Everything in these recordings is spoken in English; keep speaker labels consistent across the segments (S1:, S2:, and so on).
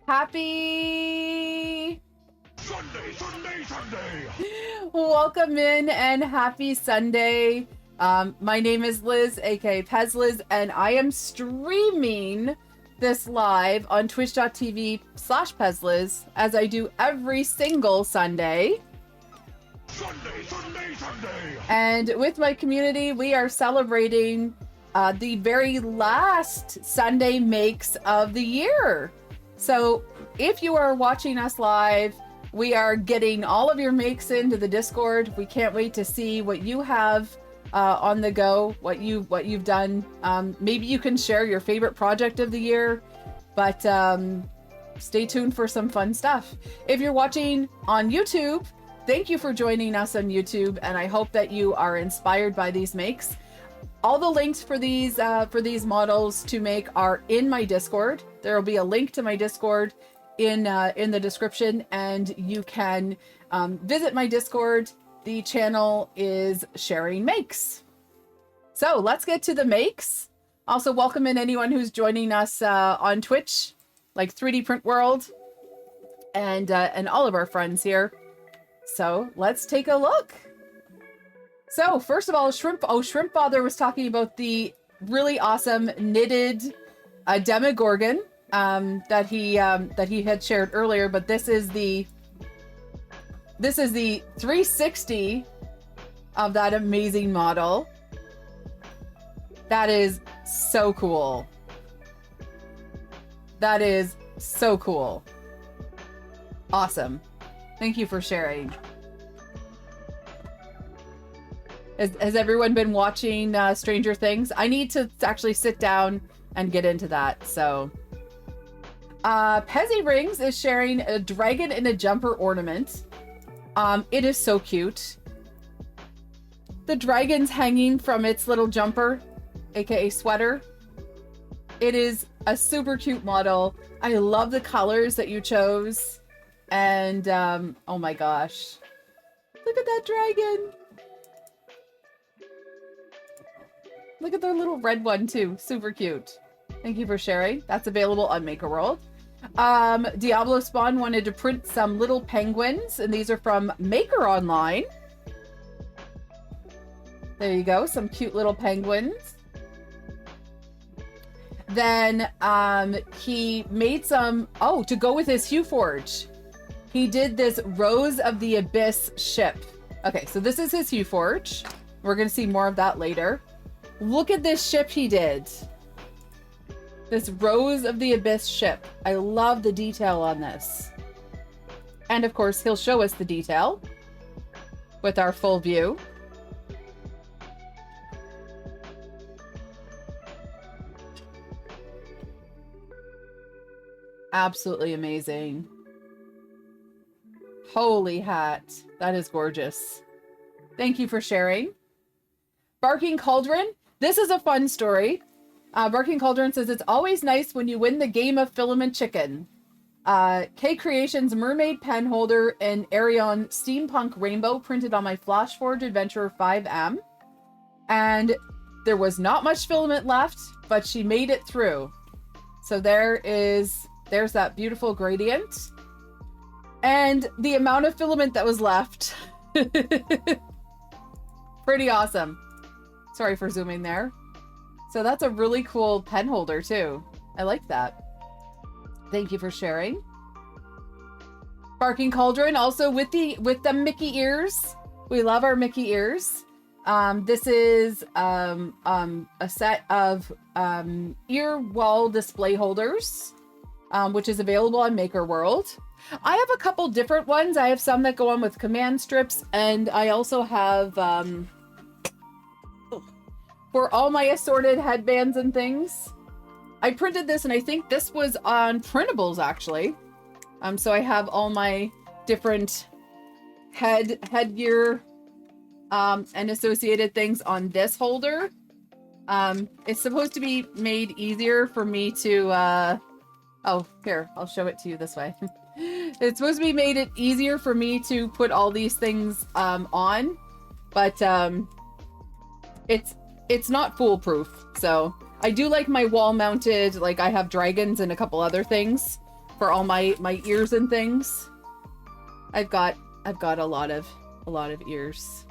S1: Happy
S2: Sunday!
S1: Welcome in and happy Sunday. My name is Liz, aka Pezliz, and I am streaming this live on twitch.tv/Pezliz as I do every single Sunday.
S2: Sunday!
S1: And with my community, we are celebrating the very last Sunday makes of the year. So if you are watching us live, we are getting all of your makes into the Discord. We can't wait to see what you have on the go, what you've done. Maybe you can share your favorite project of the year, but stay tuned for some fun stuff. If you're watching on YouTube, thank you for joining us on YouTube, and I hope that you are inspired by these makes. All the links for these models to make are in my Discord. There will be a link to my Discord in the description, and you can visit my Discord. The channel is sharing makes. So let's get to the makes. Also, welcome in anyone who's joining us on Twitch, like 3D Print World, and all of our friends here. So let's take a look. So first of all, Shrimp Father was talking about the really awesome knitted Demogorgon that he had shared earlier, but this is the 360 of that amazing model. That is so cool. That is so cool. Awesome. Thank you for sharing. Has everyone been watching Stranger Things? I need to actually sit down and get into that. So, Pezzy Rings is sharing a dragon in a jumper ornament. It is so cute. The dragon's hanging from its little jumper, aka sweater. It is a super cute model. I love the colors that you chose. And, oh my gosh. Look at that dragon. Look at their little red one too. Super cute. Thank you for sharing. That's available on Maker World. Diablo Spawn wanted to print some little penguins, and these are from Maker Online. There you go. Some cute little penguins. Then he made some, to go with his Hue Forge. He did this Rose of the Abyss ship. Okay, so this is his Hue Forge. We're going to see more of that later. Look at this ship he did. This Rose of the Abyss ship. I love the detail on this. And of course, he'll show us the detail with our full view. Absolutely amazing. Holy hat. That is gorgeous. Thank you for sharing. Barking Cauldron. This is a fun story. Barking Cauldron says, it's always nice when you win the game of filament chicken. K Creations Mermaid Pen Holder and Arion Steampunk Rainbow printed on my Flashforge Adventurer 5M. And there was not much filament left, but she made it through. So there's that beautiful gradient. And the amount of filament that was left. Pretty awesome. Sorry for zooming there. So that's a really cool pen holder too. I like that. Thank you for sharing. Barking Cauldron also with the Mickey ears. We love our Mickey ears. This is a set of ear wall display holders, which is available on Maker World. I have a couple different ones. I have some that go on with command strips, and I also have for all my assorted headbands and things. I printed this, and I think this was on printables actually. So I have all my different headgear and associated things on this holder. It's supposed to be made easier for me to here, I'll show it to you this way. It's supposed to be made it easier for me to put all these things on, but it's not foolproof. So I do like my wall mounted, like I have dragons and a couple other things. for all my ears and things. I've got a lot of ears.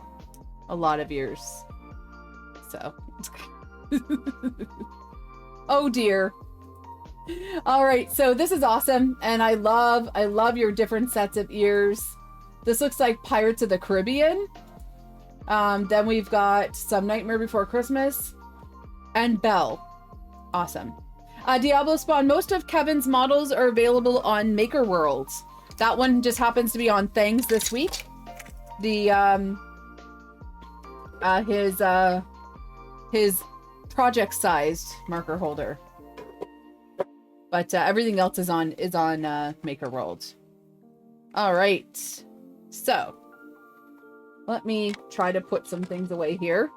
S1: A lot of ears. So oh dear. All right, so this is awesome, and I love your different sets of ears. This looks like Pirates of the Caribbean. Then we've got some Nightmare Before Christmas and Belle. Awesome. Diablo Spawn, most of Kevin's models are available on Maker World. That one just happens to be on Thangs this week. The his project-sized marker holder. But everything else is on Maker World. All right. So, let me try to put some things away here.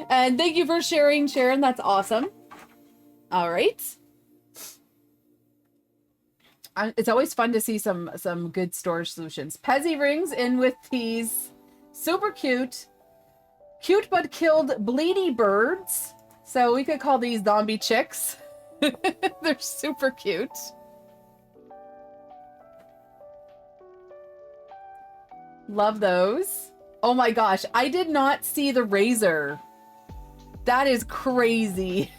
S1: And thank you for sharing, Sharon. That's awesome. All right. It's always fun to see some good storage solutions. Pezzy rings in with these super cute but killed bleedy birds. So we could call these zombie chicks. They're super cute. Love those. Oh my gosh, I did not see the razor. That is crazy.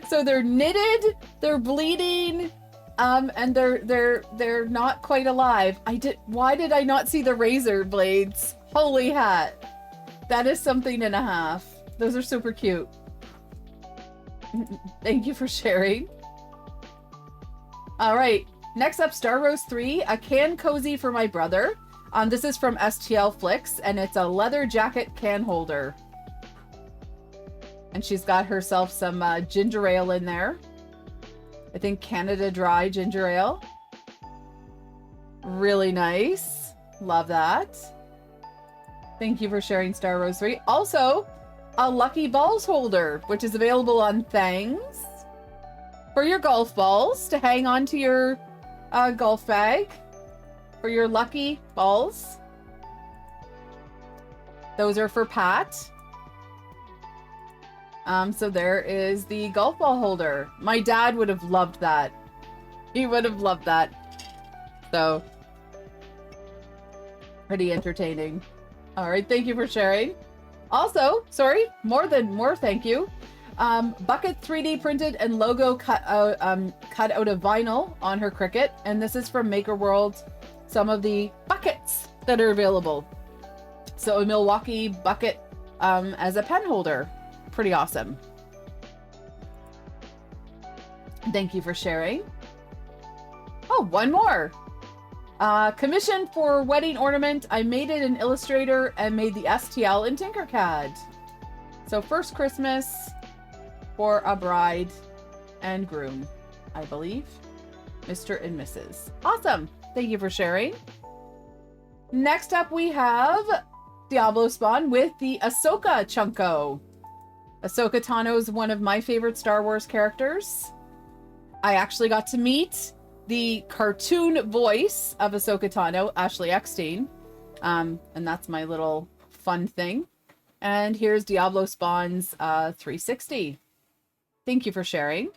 S1: So they're knitted, they're bleeding, and they're not quite alive. Why did I not see the razor blades? Holy hat. That is something and a half. Those are super cute. Thank you for sharing. All right, next up, Star Rose 3, a can cozy for my brother. This is from STL Flicks, and it's a leather jacket can holder. And she's got herself some ginger ale in there. I think Canada Dry ginger ale. Really nice. Love that. Thank you for sharing, Star Rose 3. Also, a Lucky Balls holder, which is available on Thangs for your golf balls to hang onto your golf bag for your lucky balls. Those are for Pat. So there is the golf ball holder. My dad would have loved that. He would have loved that. So, pretty entertaining. All right, thank you for sharing. Also, sorry, more thank you. Bucket 3D printed and logo cut out of vinyl on her Cricut, and this is from Maker World. Some of the buckets that are available. So a Milwaukee bucket as a pen holder. Pretty awesome. Thank you for sharing. Oh, one more. Commission for wedding ornament. I made it in Illustrator and made the STL in Tinkercad. So first Christmas for a bride and groom, I believe. Mr. and Mrs. Awesome. Thank you for sharing. Next up we have Diablo Spawn with the Ahsoka Chunko. Ahsoka Tano is one of my favorite Star Wars characters. I actually got to meet the cartoon voice of Ahsoka Tano, Ashley Eckstein. And that's my little fun thing. And here's Diablo Spawn's 360. Thank you for sharing.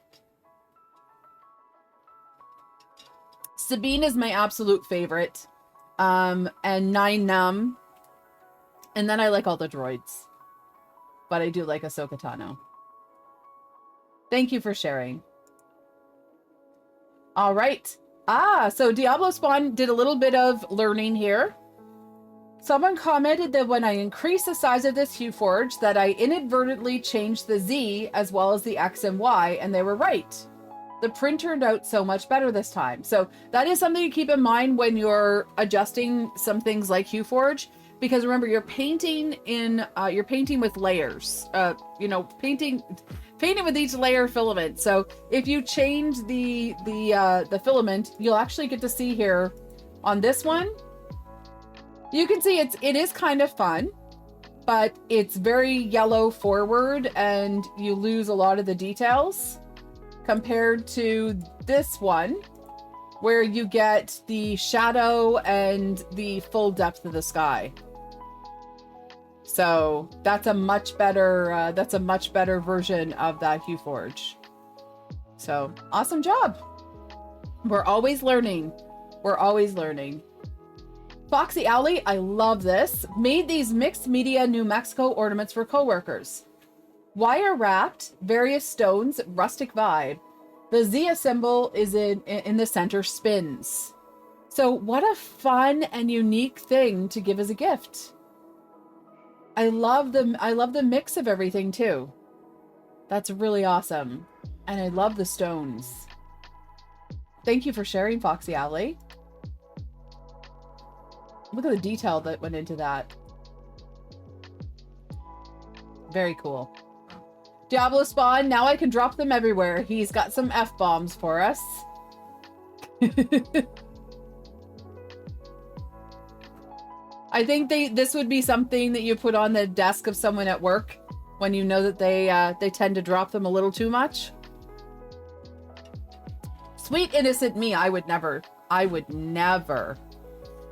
S1: Sabine is my absolute favorite. And Nine Num. And then I like all the droids. But I do like Ahsoka Tano. Thank you for sharing. All right. So Diablo Spawn did a little bit of learning here. Someone commented that when I increased the size of this HueForge that I inadvertently changed the Z as well as the X and Y, and they were right. The print turned out so much better this time. So that is something to keep in mind when you're adjusting some things like HueForge, because remember, you're painting with layers. Painting with each layer of filament. So if you change the filament, you'll actually get to see here on this one. You can see it is kind of fun, but it's very yellow forward and you lose a lot of the details compared to this one where you get the shadow and the full depth of the sky. So that's a much better version of that HueForge. So awesome job. We're always learning. We're always learning. Foxy Alley, I love this. Made these mixed media New Mexico ornaments for coworkers. Wire wrapped, various stones, rustic vibe. The Zee symbol is in the center spins. So what a fun and unique thing to give as a gift. I love the mix of everything too. That's really awesome. And I love the stones. Thank you for sharing, Foxy Alley. Look at the detail that went into that. Very cool. Diablo Spawn, now I can drop them everywhere. He's got some F-bombs for us. I think this would be something that you put on the desk of someone at work when you know that they tend to drop them a little too much. Sweet innocent me, I would never. I would never.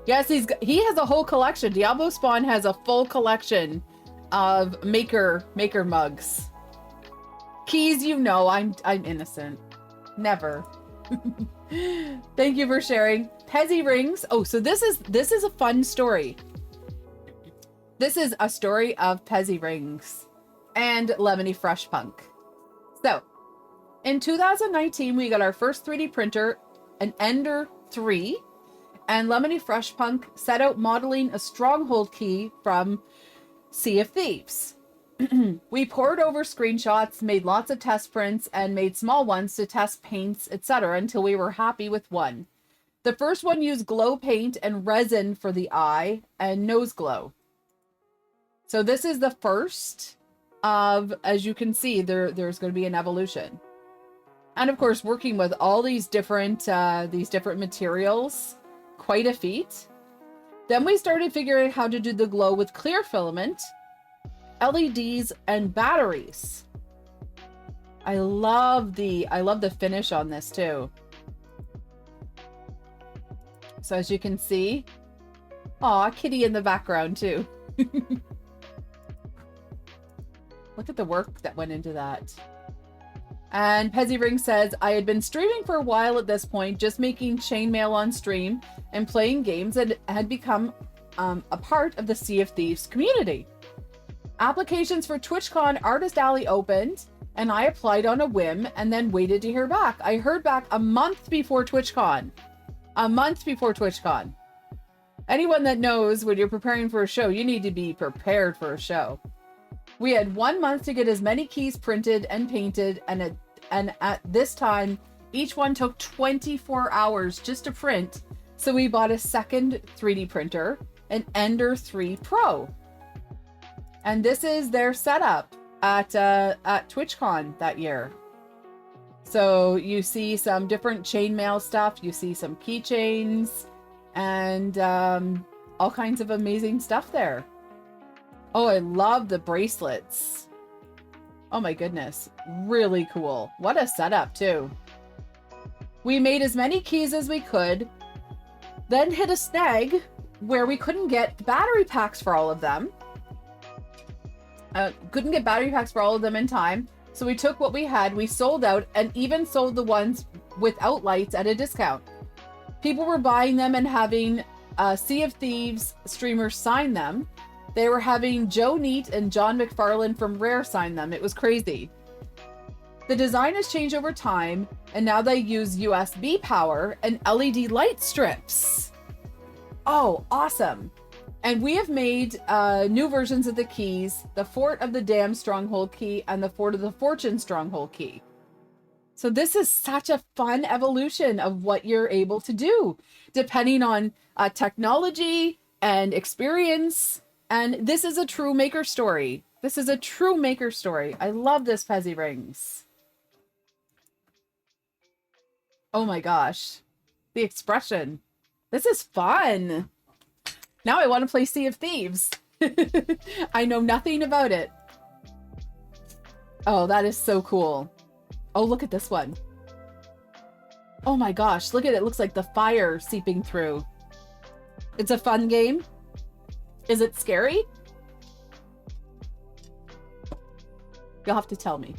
S1: Yes, he has a whole collection. Diablo Spawn has a full collection of maker mugs. Keys, you know, I'm innocent. Never. Thank you for sharing. Pezzy rings. Oh, so this is a fun story. This is a story of Pezzy rings and Lemony Fresh Punk. So, in 2019, we got our first 3D printer, an Ender 3, and Lemony Fresh Punk set out modeling a stronghold key from Sea of Thieves. We poured over screenshots, made lots of test prints, and made small ones to test paints, etc. until we were happy with one. The first one used glow paint and resin for the eye and nose glow. So this is the first of, as you can see, there's going to be an evolution. And of course, working with all these different materials, quite a feat. Then we started figuring out how to do the glow with clear filament, LEDs, and batteries. I love the finish on this too. So as you can see, aw, kitty in the background too. Look at the work that went into that. And Pezzy Ring says, I had been streaming for a while at this point, just making chainmail on stream and playing games, and had become a part of the Sea of Thieves community. Applications for TwitchCon Artist Alley opened, and I applied on a whim and then waited to hear back. I heard back a month before TwitchCon. A month before TwitchCon. Anyone that knows when you're preparing for a show, you need to be prepared for a show. We had 1 month to get as many keys printed and painted, and at this time, each one took 24 hours just to print. So we bought a second 3D printer, an Ender 3 Pro. And this is their setup at TwitchCon that year. So you see some different chainmail stuff, you see some keychains, and all kinds of amazing stuff there. Oh, I love the bracelets. Oh my goodness. Really cool. What a setup too. We made as many keys as we could, then hit a snag where we couldn't get battery packs for all of them. Couldn't get battery packs for all of them in time. So we took what we had, we sold out, and even sold the ones without lights at a discount. People were buying them and having Sea of Thieves streamers sign them. They were having Joe Neat and John McFarlane from Rare sign them. It was crazy. The design has changed over time, and now they use USB power and LED light strips. Oh, awesome. And we have made new versions of the keys, the Fort of the Dam Stronghold key and the Fort of the Fortune Stronghold key. So this is such a fun evolution of what you're able to do, depending on technology and experience. And this is a true maker story. This is a true maker story. I love this Pezzy Rings. Oh my gosh. The expression. This is fun. Now I want to play Sea of Thieves. I know nothing about it. Oh, that is so cool. Oh, look at this one. Oh my gosh, look at it. It looks like the fire seeping through. It's a fun game. Is it scary? You'll have to tell me.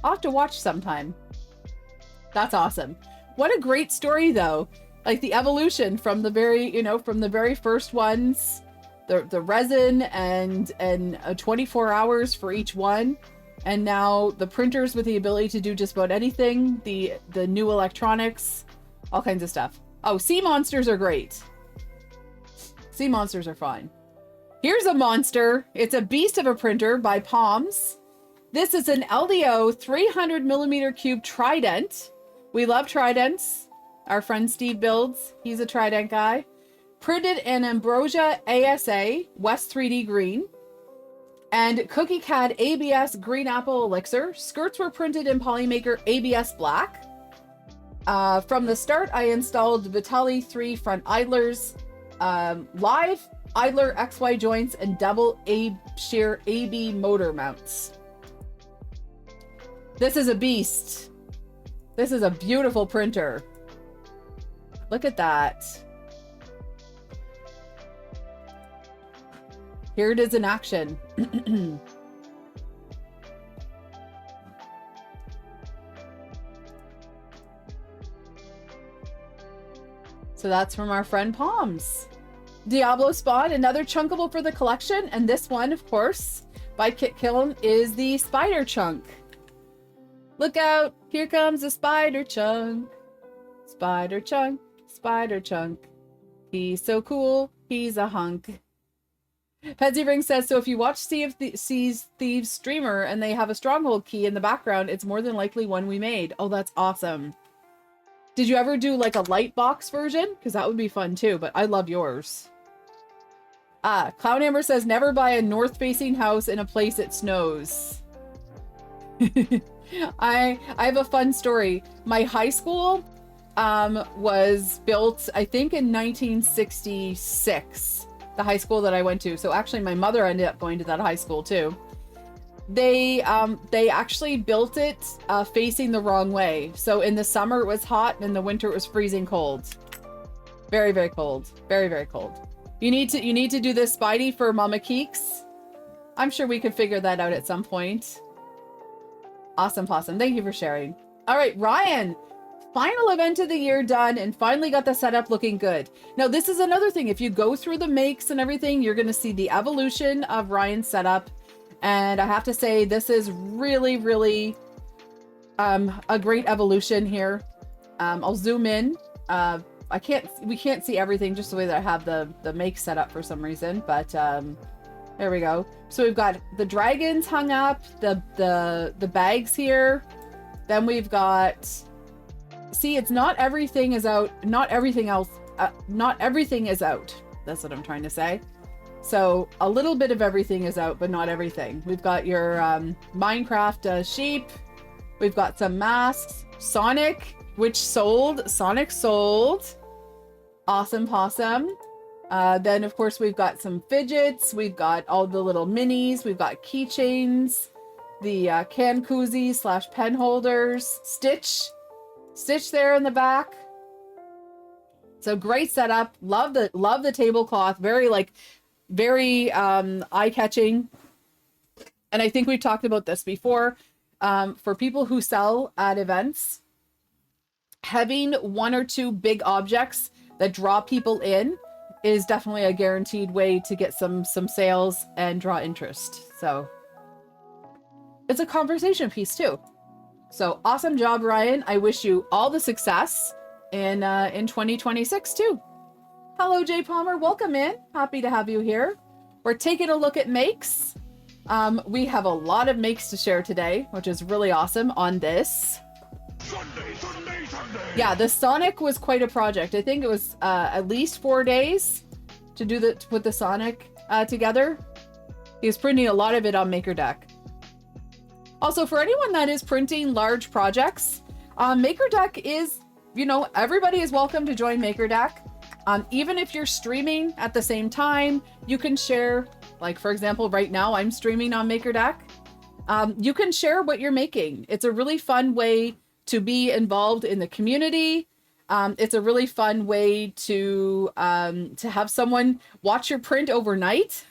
S1: I'll have to watch sometime. That's awesome. What a great story, though. Like the evolution from the very first ones, the resin and 24 hours for each one, and now the printers with the ability to do just about anything, the new electronics, all kinds of stuff. Oh, sea monsters are great. Sea monsters are fine. Here's a monster. It's a beast of a printer by Palms. This is an LDO 300 millimeter cube trident. We love tridents. Our friend Steve builds. He's a trident guy. Printed in Ambrosia ASA, West 3D Green. And Cookie Cad ABS Green Apple Elixir. Skirts were printed in Polymaker ABS Black. From the start, I installed Vitali 3 front idlers, live idler XY joints, and double shear AB motor mounts. This is a beast. This is a beautiful printer. Look at that. Here it is in action. So that's from our friend Palms. Diablo Spawn, another chunkable for the collection. And this one, of course, by Kit Kiln is the spider chunk. Look out, here comes a spider chunk. Spider chunk, spider chunk. He's so cool, he's a hunk. Pezzy Ring says, so if you watch Sea of Thieves streamer and they have a stronghold key in the background, it's more than likely one we made. Oh, that's awesome. Did you ever do like a light box version? Because that would be fun too, but I love yours. Clown Amber says, never buy a north-facing house in a place it snows. I have a fun story. My high school was built, I think, in 1966. The high school that I went to. So actually, my mother ended up going to that high school too. They actually built it facing the wrong way. So in the summer it was hot, and in the winter it was freezing cold. Very, very cold. Very, very cold. You need to do this, Spidey, for Mama Keeks. I'm sure we could figure that out at some point. Awesome, Possum. Thank you for sharing. All right, Ryan. Final event of the year done, and finally got the setup looking good. Now, this is another thing. If you go through the makes and everything, you're going to see the evolution of Ryan's setup. And I have to say, this is really, really a great evolution here. I'll zoom in. We can't see everything just the way that I have the make set up for some reason, but there we go. So we've got the dragons hung up, the bags here. Then we've got, see, it's not everything is out, not everything else, not everything is out. That's what I'm trying to say. So a little bit of everything is out, but not everything. We've got your Minecraft sheep. We've got some masks. Sonic, which sold. Sonic sold. Awesome Possum. Then, of course, we've got some fidgets. We've got all the little minis. We've got keychains. The can koozies / pen holders. Stitch there in the back. So great setup. Love the tablecloth. Very eye-catching. And I think we've talked about this before. For people who sell at events, having one or two big objects that draw people in is definitely a guaranteed way to get some sales and draw interest. So it's a conversation piece too. So awesome job, Ryan. I wish you all the success in 2026 too. Hello, Jay Palmer. Welcome in. Happy to have you here. We're taking a look at makes. We have a lot of makes to share today, which is really awesome on this. Sunday. Yeah, the Sonic was quite a project. I think it was at least 4 days to put the Sonic together. He was printing a lot of it on MakerDeck. Also, for anyone that is printing large projects, MakerDeck is, everybody is welcome to join MakerDeck. Even if you're streaming at the same time, you can share, like for example, right now I'm streaming on MakerDeck. You can share what you're making. It's a really fun way to be involved in the community. It's a really fun way to have someone watch your print overnight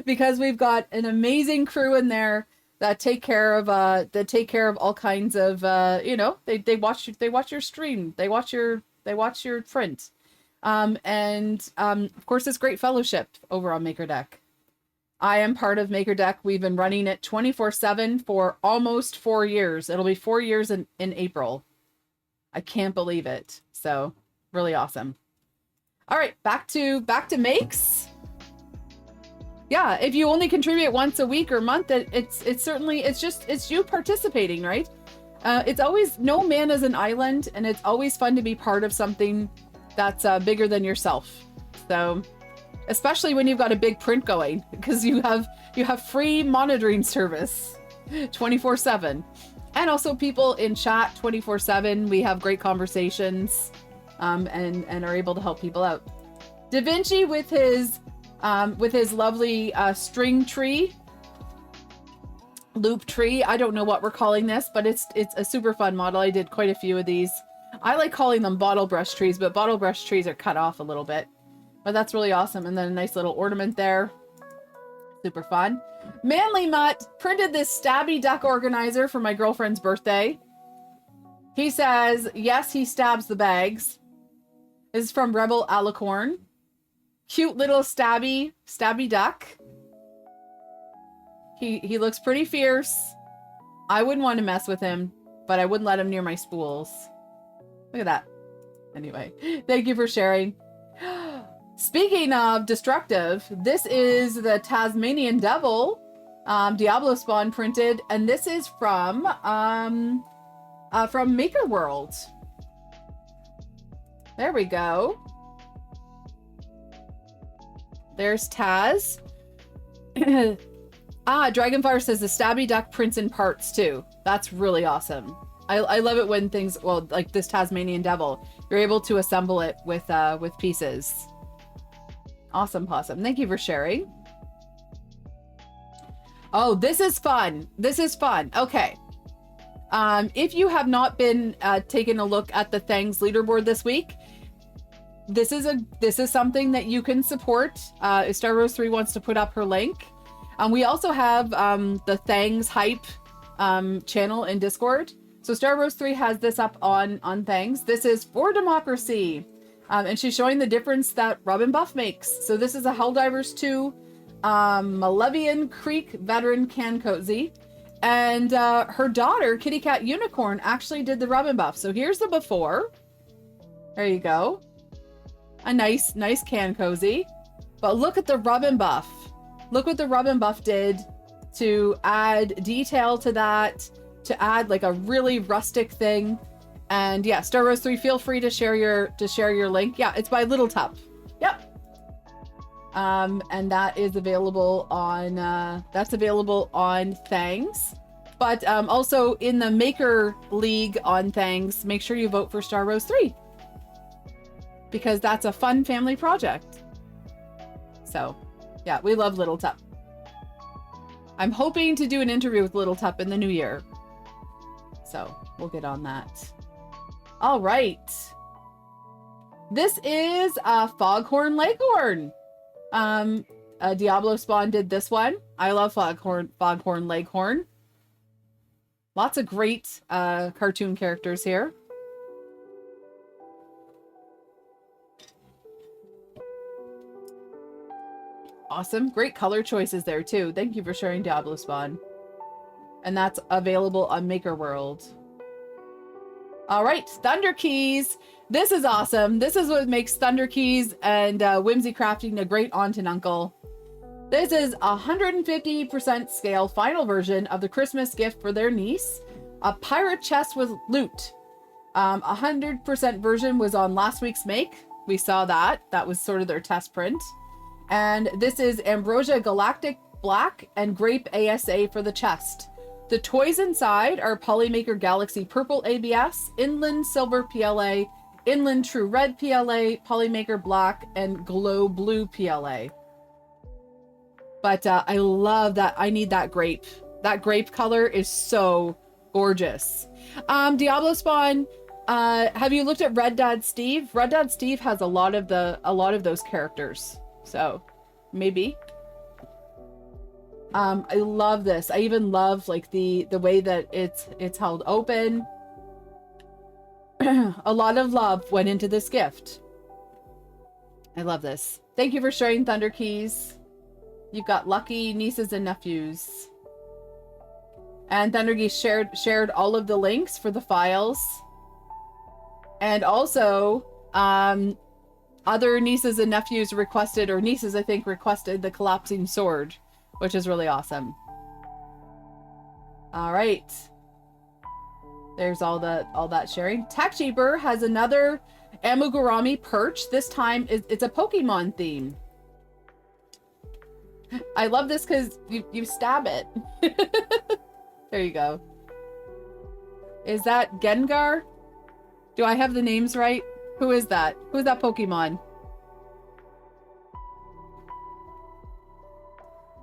S1: because we've got an amazing crew in there that take care of all kinds of you know, they watch your stream, they watch your print. And of course, it's great fellowship over on MakerDeck. I am part of MakerDeck. We've been running it 24/7 for almost 4 years. It'll be 4 years in April. I can't believe it. So really awesome. All right, back to makes. Yeah, if you only contribute once a week or month, it's certainly, it's you participating, right? It's always, no man is an island, and it's always fun to be part of something that's bigger than yourself. So, especially when you've got a big print going, because you have free monitoring service 24/7, and also people in chat 24/7. We have great conversations, and are able to help people out. Da Vinci with his lovely string tree, loop tree. I don't know what we're calling this, but it's a super fun model. I did quite a few of these. I like calling them bottle brush trees, but bottle brush trees are cut off a little bit. But that's really awesome. And then a nice little ornament there. Super fun. Manly Mutt printed this stabby duck organizer for my girlfriend's birthday. He says, yes, he stabs the bags. This is from Rebel Alicorn. Cute little stabby duck. He looks pretty fierce. I wouldn't want to mess with him, but I wouldn't let him near my spools. Look at that. Anyway, thank you for sharing. Speaking of destructive, this is the Tasmanian Devil, Diablo Spawn printed, and this is from Maker World. There we go. There's Taz. Dragonfire says the stabby duck prints in parts too. That's really awesome. I love it when things, well, like this Tasmanian Devil, you're able to assemble it with pieces. Awesome possum. Thank you for sharing. Oh, this is fun. This is fun. Okay. If you have not been taking a look at the Thangs leaderboard this week, this is something that you can support. If Star Rose 3 wants to put up her link. We also have the Thangs Hype channel in Discord. So Star Rose 3 has this up on Thangs. This is for democracy. And she's showing the difference that Robin Buff makes. So this is a Helldivers 2 Malevian Creek veteran can cozy. And her daughter, Kitty Cat Unicorn, actually did the Robin Buff. So here's the before. There you go. A nice can cozy. But look at the Robin Buff. Look what the Robin Buff did to add detail to that, to add like a really rustic thing. And yeah, Star Rose 3, feel free to share your link. Yeah, it's by Little Tup. Yep. And that is available on Thangs. But also in the Maker League on Thangs, make sure you vote for Star Rose 3. Because that's a fun family project. So, yeah, we love Little Tup. I'm hoping to do an interview with Little Tup in the new year. So, we'll get on that. All right. This is Foghorn Leghorn. Diablo Spawn did this one. I love Foghorn Leghorn. Lots of great cartoon characters here. Awesome. Great color choices there too. Thank you for sharing, Diablo Spawn. And that's available on Maker World. All right, Thunder Keys. This is awesome. This is what makes Thunder Keys and Whimsy Crafting a great aunt and uncle. This is 150% scale final version of the Christmas gift for their niece. A pirate chest with loot. 100% version was on last week's make. We saw that. That was sort of their test print. And this is Ambrosia Galactic Black and Grape ASA for the chest. The toys inside are Polymaker Galaxy Purple ABS, Inland Silver PLA, Inland True Red PLA, Polymaker Black, and Glow Blue PLA. But I love that. I need that grape. That grape color is so gorgeous. Diablo Spawn, have you looked at Red Dad Steve? Red Dad Steve has a lot of those characters. So maybe. I love this. I even love like the way that it's held open. A lot of love went into this gift. I love this. Thank you for sharing, Thunder Keys. You've got lucky nieces and nephews. And Thunder Geese shared all of the links for the files. And also, other nieces and nephews requested, or nieces I think requested, the collapsing sword, which is really awesome. All right. There's all that sharing. Tech Cheaper has another Amugurumi perch. This time it's a Pokemon theme. I love this because you stab it. There you go. Is that Gengar? Do I have the names right? Who is that? Who's that Pokemon?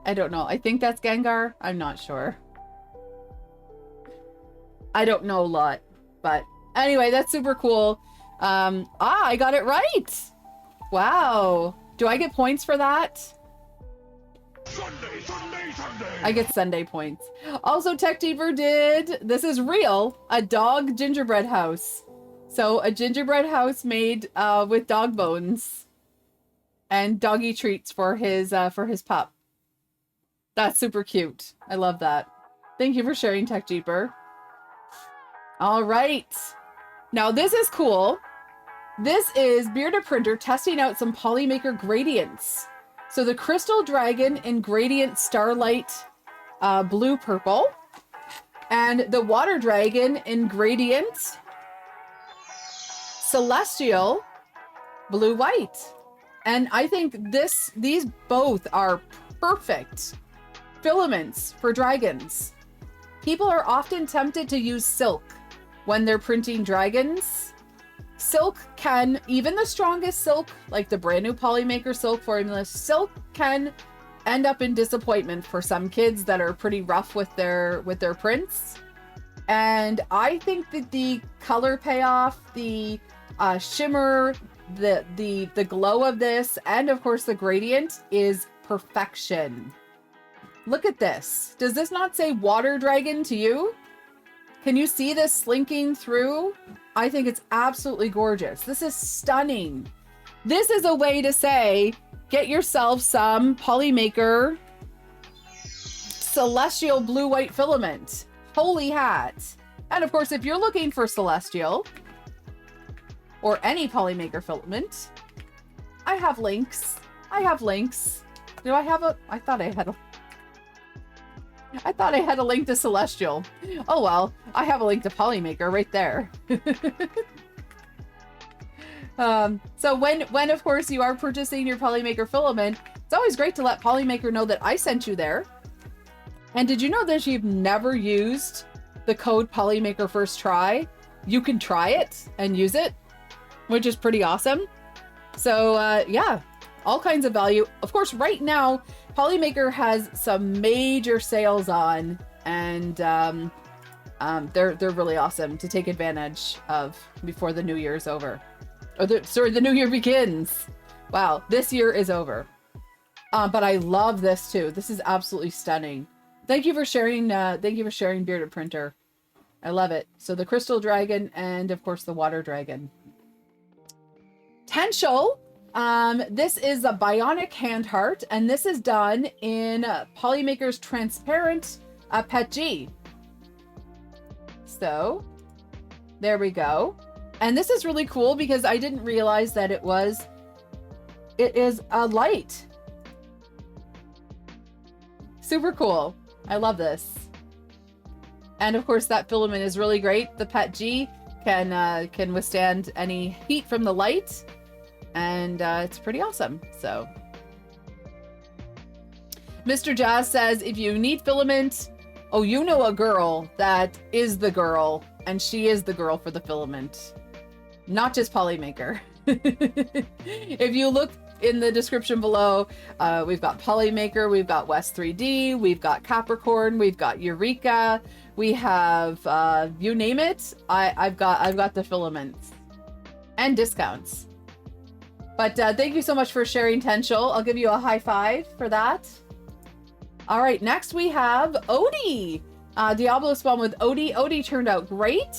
S1: I don't know. I think that's Gengar. I'm not sure. I don't know a lot, but anyway, that's super cool. I got it right. Wow. Do I get points for that? Sunday. I get Sunday points. Also, Tech Deeper did, this is real, a dog gingerbread house. So a gingerbread house made with dog bones and doggy treats for his pup. That's super cute. I love that. Thank you for sharing, Tech Deeper. All right. Now this is cool. This is Bearded Printer testing out some Polymaker gradients. So the Crystal Dragon in Gradient Starlight Blue Purple, and the Water Dragon in Gradient Celestial Blue White. And I think these both are perfect filaments for dragons. People are often tempted to use silk when they're printing dragons. Silk can, even the strongest silk, like the brand new Polymaker silk formula, silk can end up in disappointment for some kids that are pretty rough with their prints. And I think that the color payoff, the shimmer, the glow of this, and of course the gradient is perfection. Look at this. Does this not say Water Dragon to you? Can you see this slinking through? I think it's absolutely gorgeous. This is stunning. This is a way to say, get yourself some Polymaker Celestial Blue White Filament. Holy hat. And of course, if you're looking for Celestial or any Polymaker filament, I have links. Do I have a, I thought I had a link to Celestial. Oh well, I have a link to Polymaker right there. So when of course you are purchasing your Polymaker filament, it's always great to let Polymaker know that I sent you there. And did you know that if you've never used the code Polymaker First Try, you can try it and use it, which is pretty awesome. So yeah, all kinds of value. Of course, right now, Polymaker has some major sales on, and they're really awesome to take advantage of before the new year is over. Or the new year begins. Wow, this year is over. But I love this too. This is absolutely stunning. Thank you for sharing. Thank you for sharing, Bearded Printer. I love it. So the Crystal Dragon and of course the Water Dragon. Tenshel. This is a bionic hand heart, and this is done in Polymaker's transparent PETG. So there we go. And this is really cool because I didn't realize that it is a light. Super cool. I love this. And of course that filament is really great. The PETG can withstand any heat from the light. And it's pretty awesome. So Mr. Jazz says, if you need filament, oh, you know a girl that is the girl, and she is the girl for the filament, not just Polymaker. If you look in the description below, we've got Polymaker, we've got West 3D, we've got Capricorn, we've got Eureka, we have you name it. I've got the filaments and discounts. But thank you so much for sharing, Tenshel. I'll give you a high five for that. All right, next we have Odie. Diablo Spawn with Odie. Odie turned out great.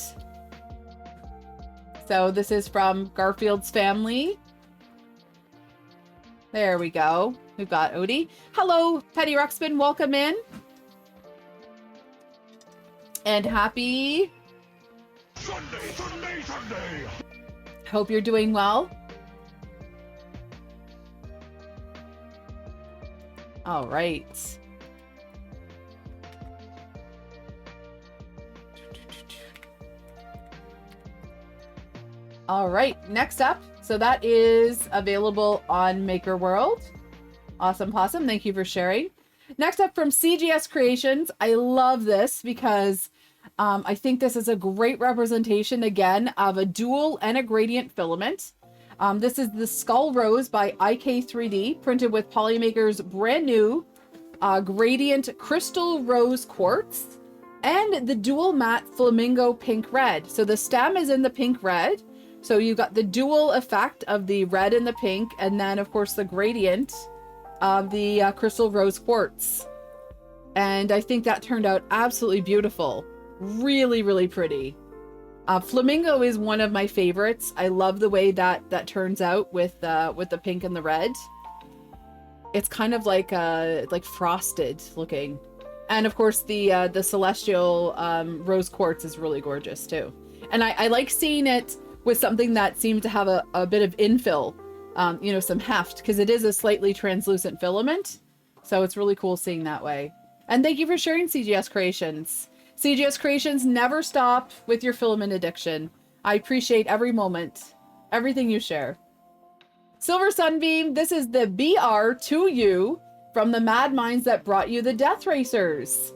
S1: So this is from Garfield's family. There we go. We've got Odie. Hello, Petty Ruxpin. Welcome in. And happy Sunday. Hope you're doing well. All right. All right, next up. So that is available on Maker World. Awesome possum, thank you for sharing. Next up from CGS Creations. I love this because I think this is a great representation again of a dual and a gradient filament. This is the Skull Rose by IK3D, printed with Polymaker's brand new gradient crystal rose quartz and the dual matte flamingo pink red. So the stem is in the pink red. So you got the dual effect of the red and the pink, and then of course the gradient of the crystal rose quartz. And I think that turned out absolutely beautiful. Really, really pretty. Flamingo is one of my favorites. I love the way that turns out with the pink and the red. It's kind of like frosted looking. And of course the celestial rose quartz is really gorgeous too. And I like seeing it with something that seems to have a bit of infill, you know, some heft, because it is a slightly translucent filament. So it's really cool seeing that way. And thank you for sharing, CGS Creations. CGS Creations, never stop with your filament addiction. I appreciate every moment, everything you share. Silver Sunbeam, this is the BR2U from the Mad Minds that brought you the Death Racers.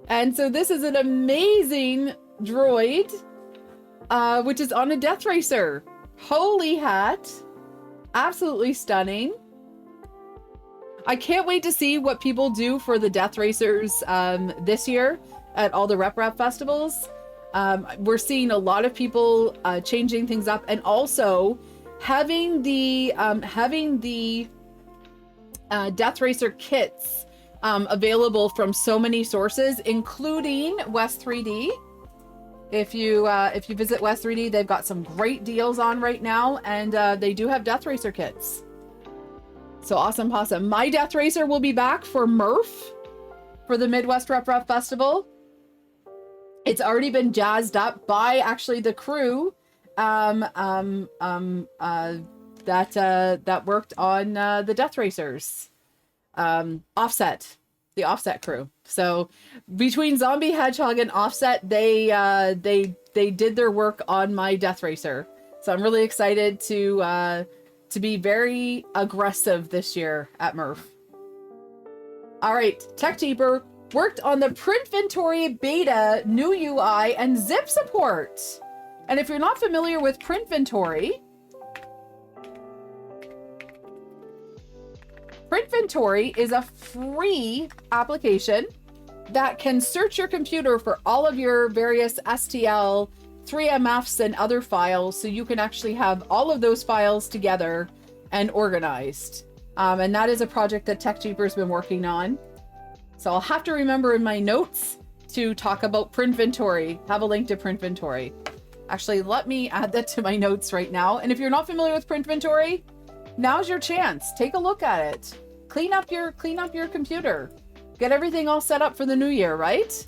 S1: And so this is an amazing droid, which is on a Death Racer. Holy hat. Absolutely stunning. I can't wait to see what people do for the Death Racers this year at all the Rep festivals. We're seeing a lot of people changing things up, and also having the Death Racer kits available from so many sources, including West 3D. If you visit West 3D, they've got some great deals on right now, and they do have Death Racer kits. So awesome possum. My Death Racer will be back for Murph for the Midwest Rep Festival. It's already been jazzed up by actually the crew that worked on the Death Racers. Offset, the Offset crew. So between Zombie Hedgehog and Offset, they did their work on my Death Racer. So I'm really excited to be very aggressive this year at Murph. All right, Tech Deeper worked on the Printventory beta, new UI, and zip support. And if you're not familiar with Printventory, Printventory is a free application that can search your computer for all of your various STL, 3MFs, and other files, so you can actually have all of those files together and organized. And that is a project that Tech Jeeper's been working on. So I'll have to remember in my notes to talk about Printventory, have a link to Printventory. Actually, let me add that to my notes right now. And if you're not familiar with Printventory, now's your chance. Take a look at it. Clean up your computer. Get everything all set up for the new year, right?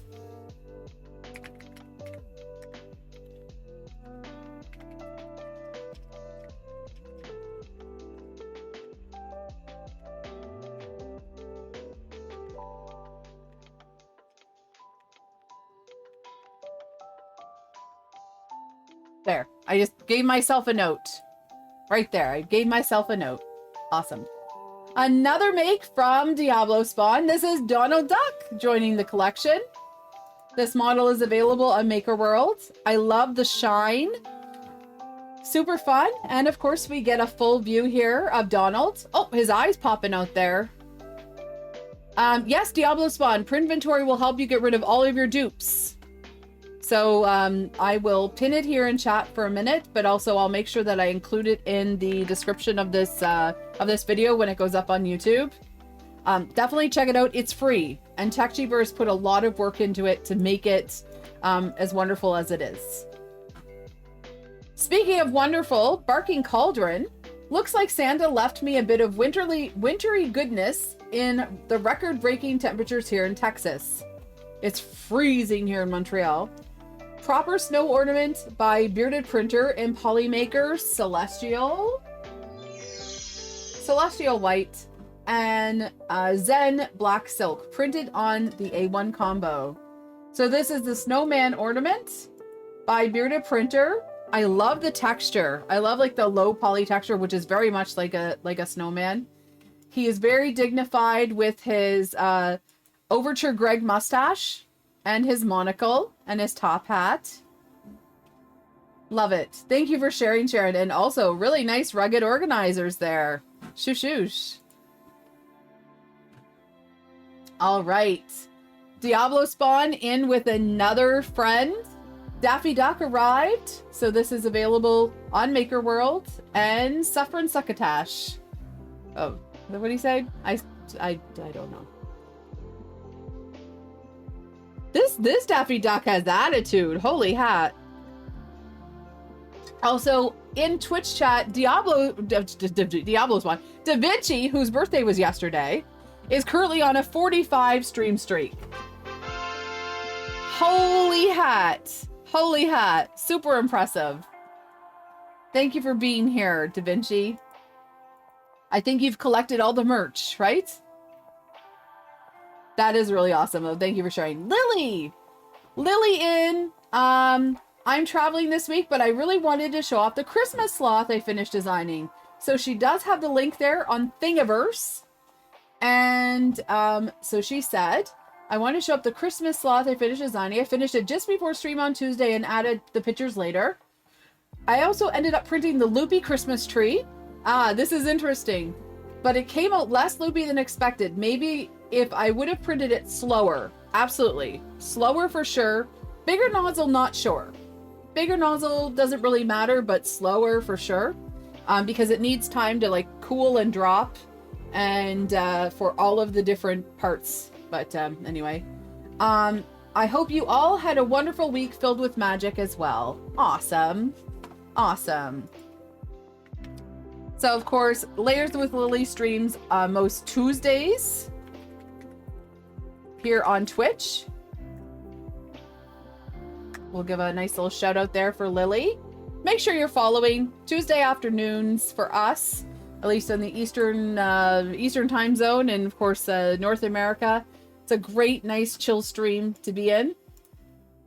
S1: There, I just gave myself a note. Right there, I gave myself a note. Awesome. Another make from Diablo Spawn. This is Donald Duck joining the collection. This model is available on Maker World. I love the shine. Super fun. And of course, we get a full view here of Donald. Oh, his eye's popping out there. Yes, Diablo Spawn. Printventory will help you get rid of all of your dupes. So I will pin it here in chat for a minute, but also I'll make sure that I include it in the description of this video when it goes up on YouTube. Definitely check it out. It's free, and TechCheaper has put a lot of work into it to make it as wonderful as it is. Speaking of wonderful, Barking Cauldron. Looks like Santa left me a bit of wintry goodness in the record-breaking temperatures here in Texas. It's freezing here in Montreal. Proper snow ornament by Bearded Printer in Polymaker Celestial White and Zen Black Silk printed on the A1 combo. So this is the snowman ornament by Bearded Printer. I love the texture. I love like the low poly texture, which is very much like a snowman. He is very dignified with his Overture Greg mustache and his monocle and his top hat. Love it. Thank you for sharing, Sharon. And also really nice rugged organizers there. Shoosh. All right. Diablo Spawn in with another friend. Daffy Duck arrived, so this is available on Maker World, and Suffering Succotash. Oh, what did he say? I don't know. This Daffy Duck has attitude. Holy hat. Also, in Twitch chat, Diablo's one. Da Vinci, whose birthday was yesterday, is currently on a 45 stream streak. Holy hat. Holy hat. Super impressive. Thank you for being here, Da Vinci. I think you've collected all the merch, right? That is really awesome, though. Thank you for sharing. Lily in. I'm traveling this week, but I really wanted to show off the Christmas sloth I finished designing. So she does have the link there on Thingiverse. And so she said, I want to show up the Christmas sloth I finished designing. I finished it just before stream on Tuesday and added the pictures later. I also ended up printing the loopy Christmas tree. This is interesting. But it came out less loopy than expected. Maybe if I would have printed it slower. Absolutely. Slower for sure. Bigger nozzle, not sure. Bigger nozzle doesn't really matter, but slower for sure. Because it needs time to like cool and drop. And for all of the different parts. But anyway, I hope you all had a wonderful week filled with magic as well. Awesome. Awesome. So, of course, Layers with Lily streams most Tuesdays here on Twitch. We'll give a nice little shout out there for Lily. Make sure you're following Tuesday afternoons for us, at least in the Eastern time zone, and of course, North America. It's a great, nice, chill stream to be in.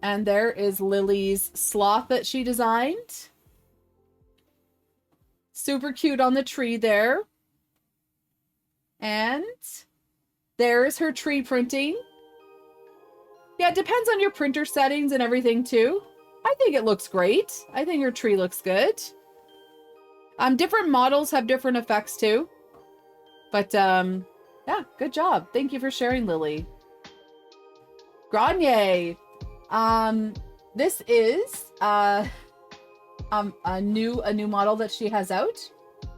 S1: And there is Lily's sloth that she designed. Super cute on the tree there. And there's her tree printing. Yeah, it depends on your printer settings and everything too. I think it looks great. I think her tree looks good. Different models have different effects too. But yeah, good job. Thank you for sharing, Lily. Grenier. This is a new model that she has out.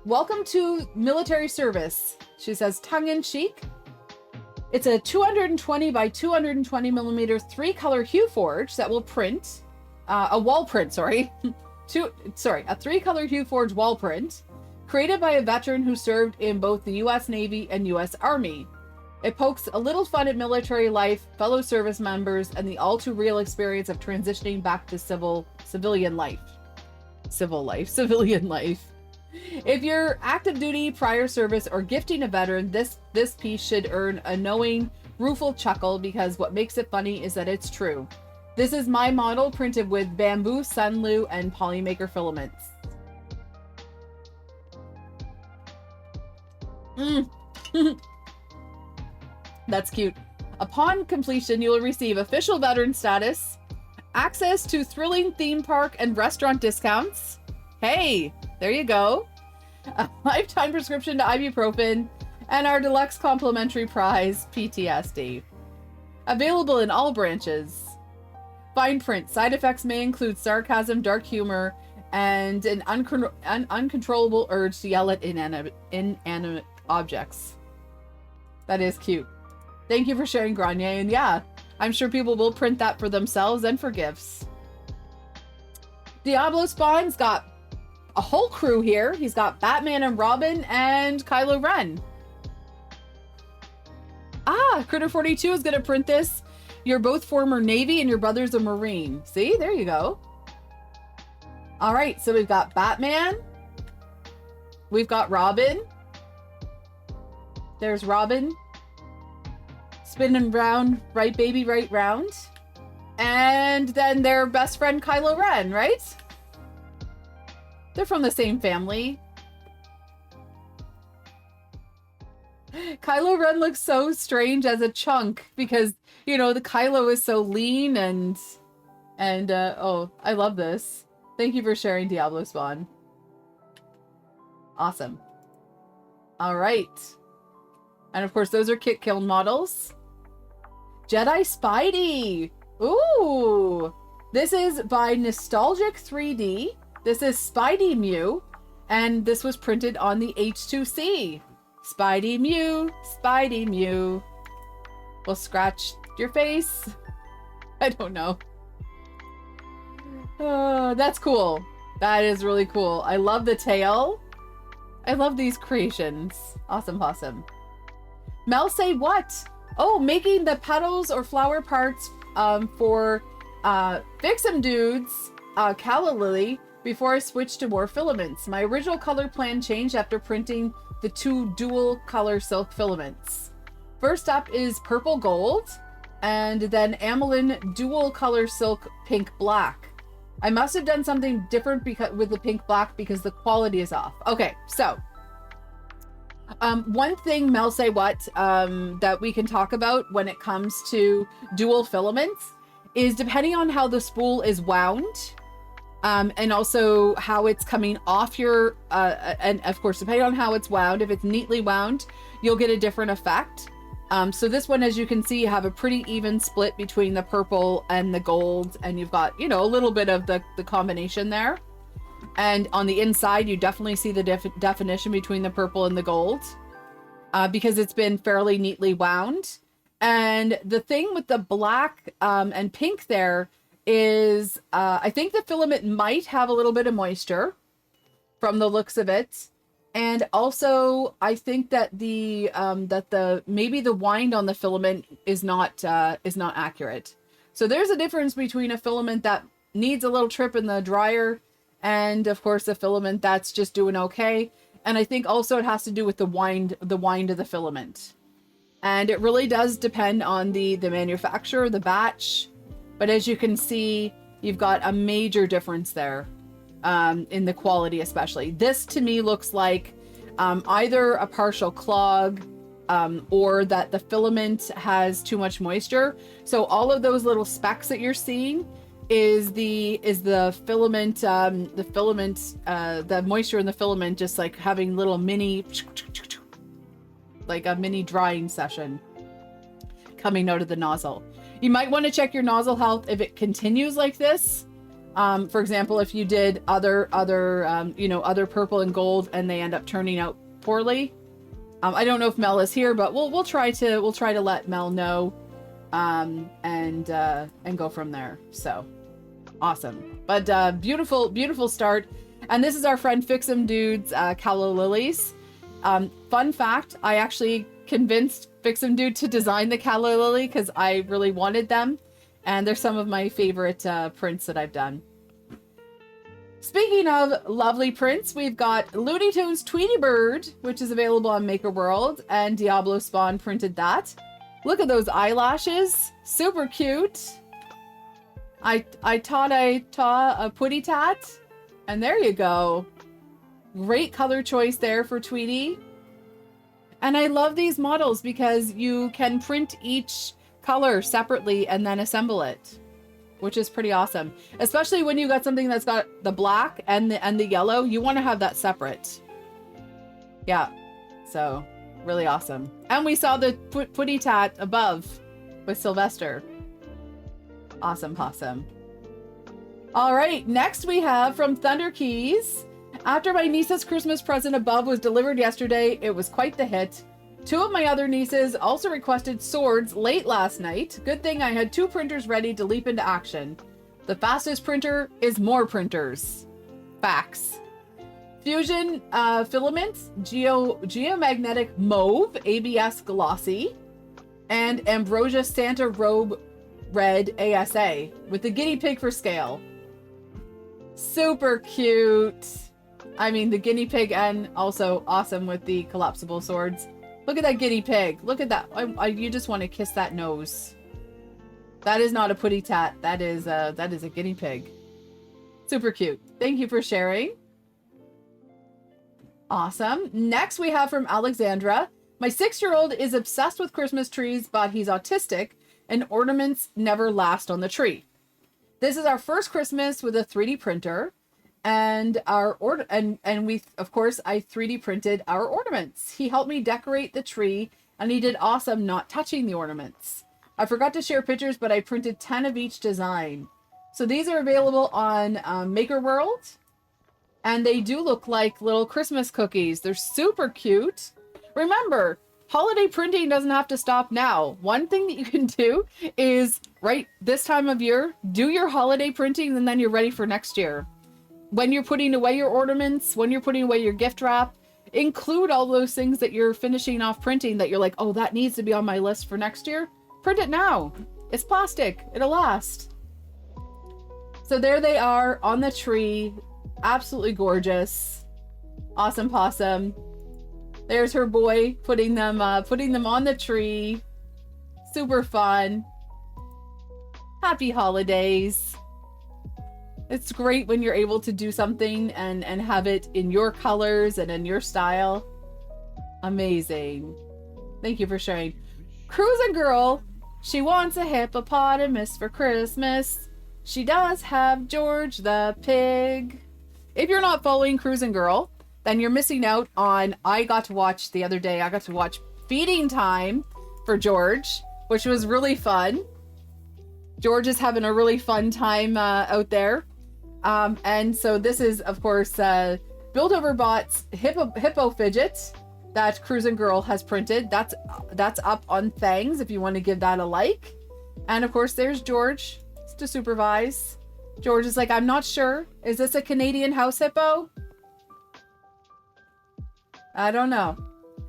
S1: Welcome to military service. She says tongue in cheek. It's a 220 by 220 millimeter 3-color hue forge that will print a wall print. Sorry, a 3-color hue forge wall print created by a veteran who served in both the U.S. Navy and U.S. Army. It pokes a little fun at military life, fellow service members, and the all too real experience of transitioning back to civilian life. If you're active duty, prior service, or gifting a veteran, this piece should earn a knowing, rueful chuckle because what makes it funny is that it's true. This is my model printed with bamboo, sunlu, and Polymaker filaments. That's cute. Upon completion, you will receive official veteran status, access to thrilling theme park and restaurant discounts. Hey, there you go. A lifetime prescription to ibuprofen, and our deluxe complimentary prize, PTSD. Available in all branches. Fine print. Side effects may include sarcasm, dark humor, and an uncontrollable urge to yell at inanimate objects. That is cute. Thank you for sharing, Granier. And yeah, I'm sure people will print that for themselves and for gifts. Diablo Spawn's got a whole crew here. He's got Batman and Robin and Kylo Ren. Ah, Critter42 is going to print this. You're both former Navy and your brother's a Marine. See, there you go. All right, so we've got Batman. We've got Robin. There's Robin. Spinning round, right baby, right round. And then their best friend Kylo Ren, right? They're from the same family. Kylo Ren looks so strange as a chunk because, you know, the Kylo is so lean and oh, I love this. Thank you for sharing, Diablo Spawn. Awesome. All right. And of course, those are kit kiln models. Jedi Spidey. Ooh. This is by Nostalgic 3D. This is Spidey Mew. And this was printed on the H2C. Spidey Mew. Spidey Mew. We'll scratch your face. I don't know. Oh, that's cool. That is really cool. I love the tail. I love these creations. Awesome, awesome. Mel say what? Oh, making the petals or flower parts for Fix 'em Dudes, Calla Lily, before I switched to more filaments. My original color plan changed after printing the 2 dual color silk filaments. First up is purple gold, and then Amelin dual color silk pink black. I must have done something different with the pink black because the quality is off. Okay, so one thing, Mel say what, that we can talk about when it comes to dual filaments is depending on how the spool is wound, and also how it's coming off your, and of course, depending on how it's wound, if it's neatly wound, you'll get a different effect. So this one, as you can see, you have a pretty even split between the purple and the gold, and you've got, you know, a little bit of the combination there. And on the inside, you definitely see the definition between the purple and the gold, because it's been fairly neatly wound. And the thing with the black and pink there is, I think the filament might have a little bit of moisture from the looks of it. And also, I think that maybe the wind on the filament is not accurate. So there's a difference between a filament that needs a little trip in the dryer, and of course a filament that's just doing okay. And I think also it has to do with the wind of the filament. And it really does depend on the manufacturer, the batch. But as you can see, you've got a major difference there. In the quality especially. This to me looks like either a partial clog or that the filament has too much moisture. So all of those little specks that you're seeing is the filament, the moisture in the filament just like having little mini, like a mini drying session coming out of the nozzle. You might want to check your nozzle health if it continues like this. For example, if you did other purple and gold and they end up turning out poorly. I don't know if Mel is here, but we'll try to let Mel know, and go from there. So awesome. But beautiful start. And this is our friend Fix 'em Dudes, Calla Lilies. Fun fact, I actually convinced Fix 'em Dude to design the Calla Lily because I really wanted them. And they're some of my favorite prints that I've done. Speaking of lovely prints, we've got Looney Tunes Tweety Bird, which is available on Maker World, and Diablo Spawn printed that. Look at those eyelashes. Super cute. I taught a putty tat, and there you go. Great color choice there for Tweety. And I love these models because you can print each color separately and then assemble it, which is pretty awesome. Especially when you got something that's got the black and the yellow, you want to have that separate. Yeah, so really awesome. And we saw the putty tat above with Sylvester. Awesome. All right, next we have from Thunder Keys. After my niece's Christmas present above was delivered yesterday, it was quite the hit. Two of my other nieces also requested swords late last night. Good thing I had 2 printers ready to leap into action. The fastest printer is more printers. Facts. Fusion Filament, Geomagnetic Mauve, ABS Glossy, and Ambrosia Santa Robe Red ASA with the guinea pig for scale. Super cute. I mean, the guinea pig, and also awesome with the collapsible swords. Look at that guinea pig. Look at that. You just want to kiss that nose. That is not a putty tat. That is a guinea pig. Super cute. Thank you for sharing. Awesome. Next we have from Alexandra. My 6-year-old is obsessed with Christmas trees, but he's autistic and ornaments never last on the tree. This is our first Christmas with a 3D printer, and we, of course, I 3D printed our ornaments. He helped me decorate the tree, and he did awesome not touching the ornaments. I forgot to share pictures, but I printed 10 of each design. So these are available on Maker World, and they do look like little Christmas cookies. They're super cute. Remember, holiday printing doesn't have to stop now. One thing that you can do is, right this time of year, do your holiday printing, and then you're ready for next year. When you're putting away your ornaments, when you're putting away your gift wrap, include all those things that you're finishing off printing that you're like, oh, that needs to be on my list for next year. Print it now. It's plastic. It'll last. So there they are on the tree. Absolutely gorgeous. Awesome possum. There's her boy putting them on the tree. Super fun. Happy holidays. It's great when you're able to do something and have it in your colors and in your style. Amazing. Thank you for sharing. Cruising Girl, she wants a hippopotamus for Christmas. She does have George the pig. If you're not following Cruising Girl, then you're missing out on, I got to watch Feeding Time for George, which was really fun. George is having a really fun time out there. And so this is, of course, Build Over Bot's Hippo Fidget that Cruising Girl has printed. That's up on Thangs if you want to give that a like. And of course, there's George to supervise. George is like, I'm not sure. Is this a Canadian house hippo? I don't know.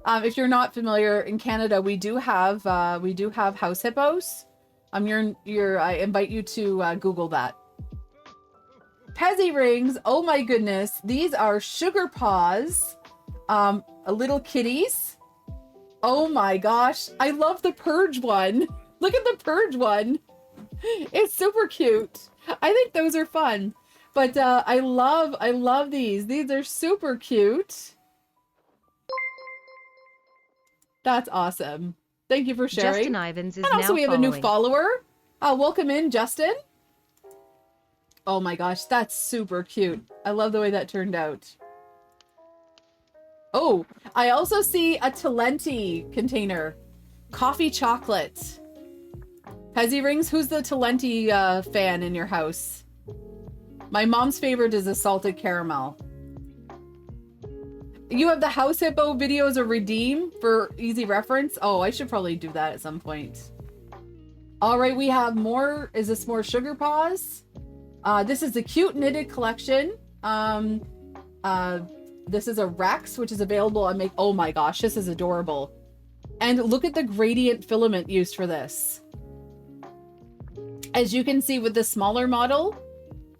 S1: If you're not familiar, in Canada, we do have house hippos. I invite you to Google that. Pezzy rings. Oh my goodness. These are sugar paws. Little kitties. Oh my gosh. I love the Purge one. Look at the Purge one. It's super cute. I think those are fun. But I love these. These are super cute. That's awesome. Thank you for sharing.
S2: Justin Ivans is
S1: and also
S2: now
S1: we have
S2: following.
S1: A new follower. Welcome in, Justin. Oh my gosh, that's super cute. I love the way that turned out. Oh, I also see a Talenti container. Coffee chocolate. Pezzy rings, who's the Talenti fan in your house? My mom's favorite is a salted caramel. You have the House Hippo videos of Redeem for easy reference. Oh, I should probably do that at some point. All right, we have more. Is this more Sugar Paws? This is the cute knitted collection. This is a Rex, which is available on Make. Oh my gosh, this is adorable. And look at the gradient filament used for this. As you can see with the smaller model,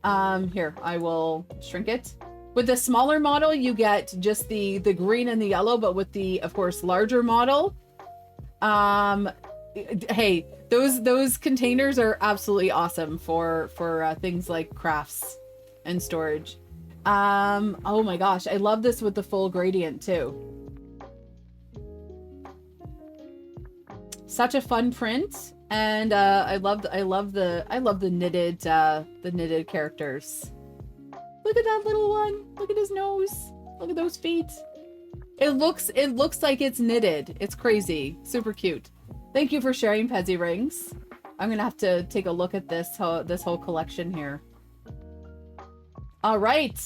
S1: here, I will shrink it. With the smaller model, you get just the green and the yellow, but with the, of course, larger model, hey, those containers are absolutely awesome for things like crafts and storage. Oh my gosh, I love this with the full gradient too. Such a fun print, and I love the knitted characters. Look at that little one. Look at his nose. Look at those feet. It looks like it's knitted. It's crazy. Super cute. Thank you for sharing, Pezzy Rings. I'm gonna have to take a look at this whole collection here. All right.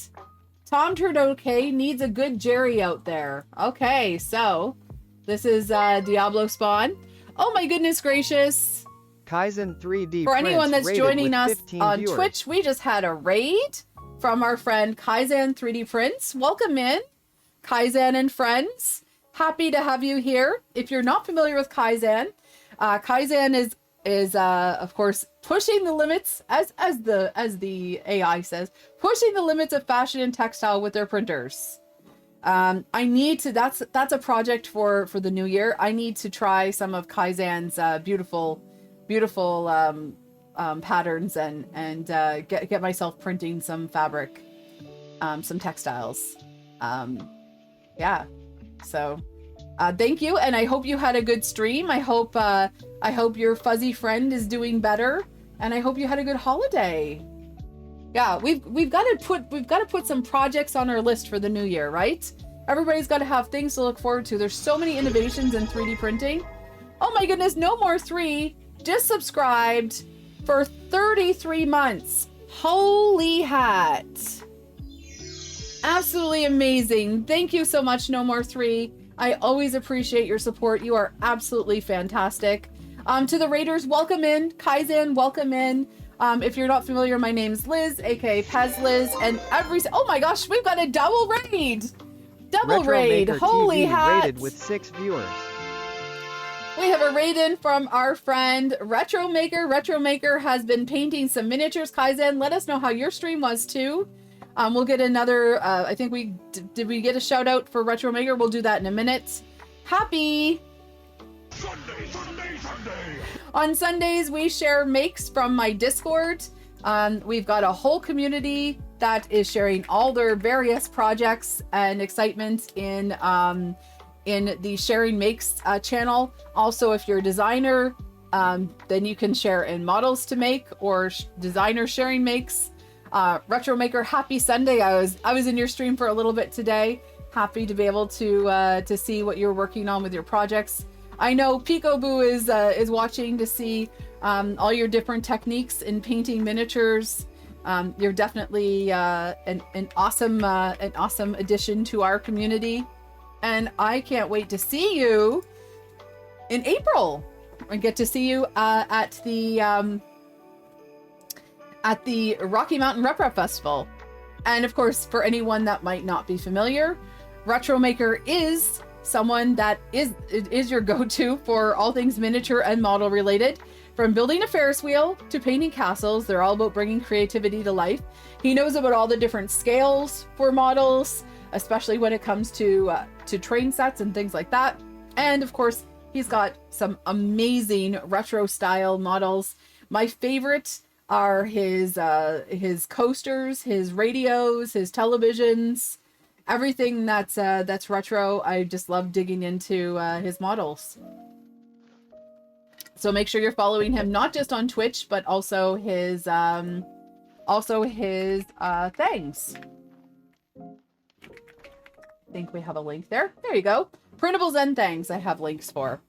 S1: Tom turned okay. Needs a good Jerry out there. Okay, so This is Diablo Spawn. Oh my goodness gracious.
S2: Kaizen 3D
S1: For anyone that's joining us on
S2: viewers.
S1: Twitch, we just had a raid from our friend Kaizen 3D Prints. Welcome in, Kaizen and friends. Happy to have you here. If you're not familiar with Kaizen, Kaizen is of course pushing the limits as the AI says, pushing the limits of fashion and textile with their printers. I need to, that's a project for the new year. I need to try some of Kaizen's beautiful patterns and get myself printing some fabric, some textiles. Yeah, so thank you, and I hope you had a good stream. I hope your fuzzy friend is doing better, and I hope you had a good holiday. Yeah, we've got to put some projects on our list for the new year, right? Everybody's got to have things to look forward to. There's so many innovations in 3D printing. Oh my goodness, no more 3 just subscribed for 33 months. Holy hat. Absolutely amazing. Thank you so much, No More 3. I always appreciate your support. You are absolutely fantastic. To the Raiders, welcome in. Kaizen, welcome in. If you're not familiar, my name's Liz, aka pezliz, and oh my gosh, we've got a double raid. Double raid. Holy hat.
S2: Rated with 6 viewers.
S1: We have a raid in from our friend Retromaker. Retromaker has been painting some miniatures. Kaizen, let us know how your stream was too. We'll get another, I think did we get a shout out for Retromaker? We'll do that in a minute. Happy Sunday. On Sundays, we share makes from my Discord. We've got a whole community that is sharing all their various projects and excitement in the Sharing Makes channel. Also, if you're a designer, then you can share in models to make or designer sharing makes. Retromaker, happy Sunday. I was in your stream for a little bit today. Happy to be able to see what you're working on with your projects. I know Peekaboo is watching to see all your different techniques in painting miniatures. You're definitely an awesome addition to our community. And I can't wait to see you in April and get to see you at the Rocky Mountain Rep Festival. And of course, for anyone that might not be familiar, Retromaker is someone that is your go-to for all things miniature and model related. From building a Ferris wheel to painting castles, they're all about bringing creativity to life. He knows about all the different scales for models, especially when it comes to train sets and things like that. And of course, he's got some amazing retro style models. My favorite are his coasters, his radios, his televisions, everything that's retro. I just love digging into his models. So make sure you're following him not just on Twitch, but also his things. I think we have a link there. There you go. Printables and things I have links for.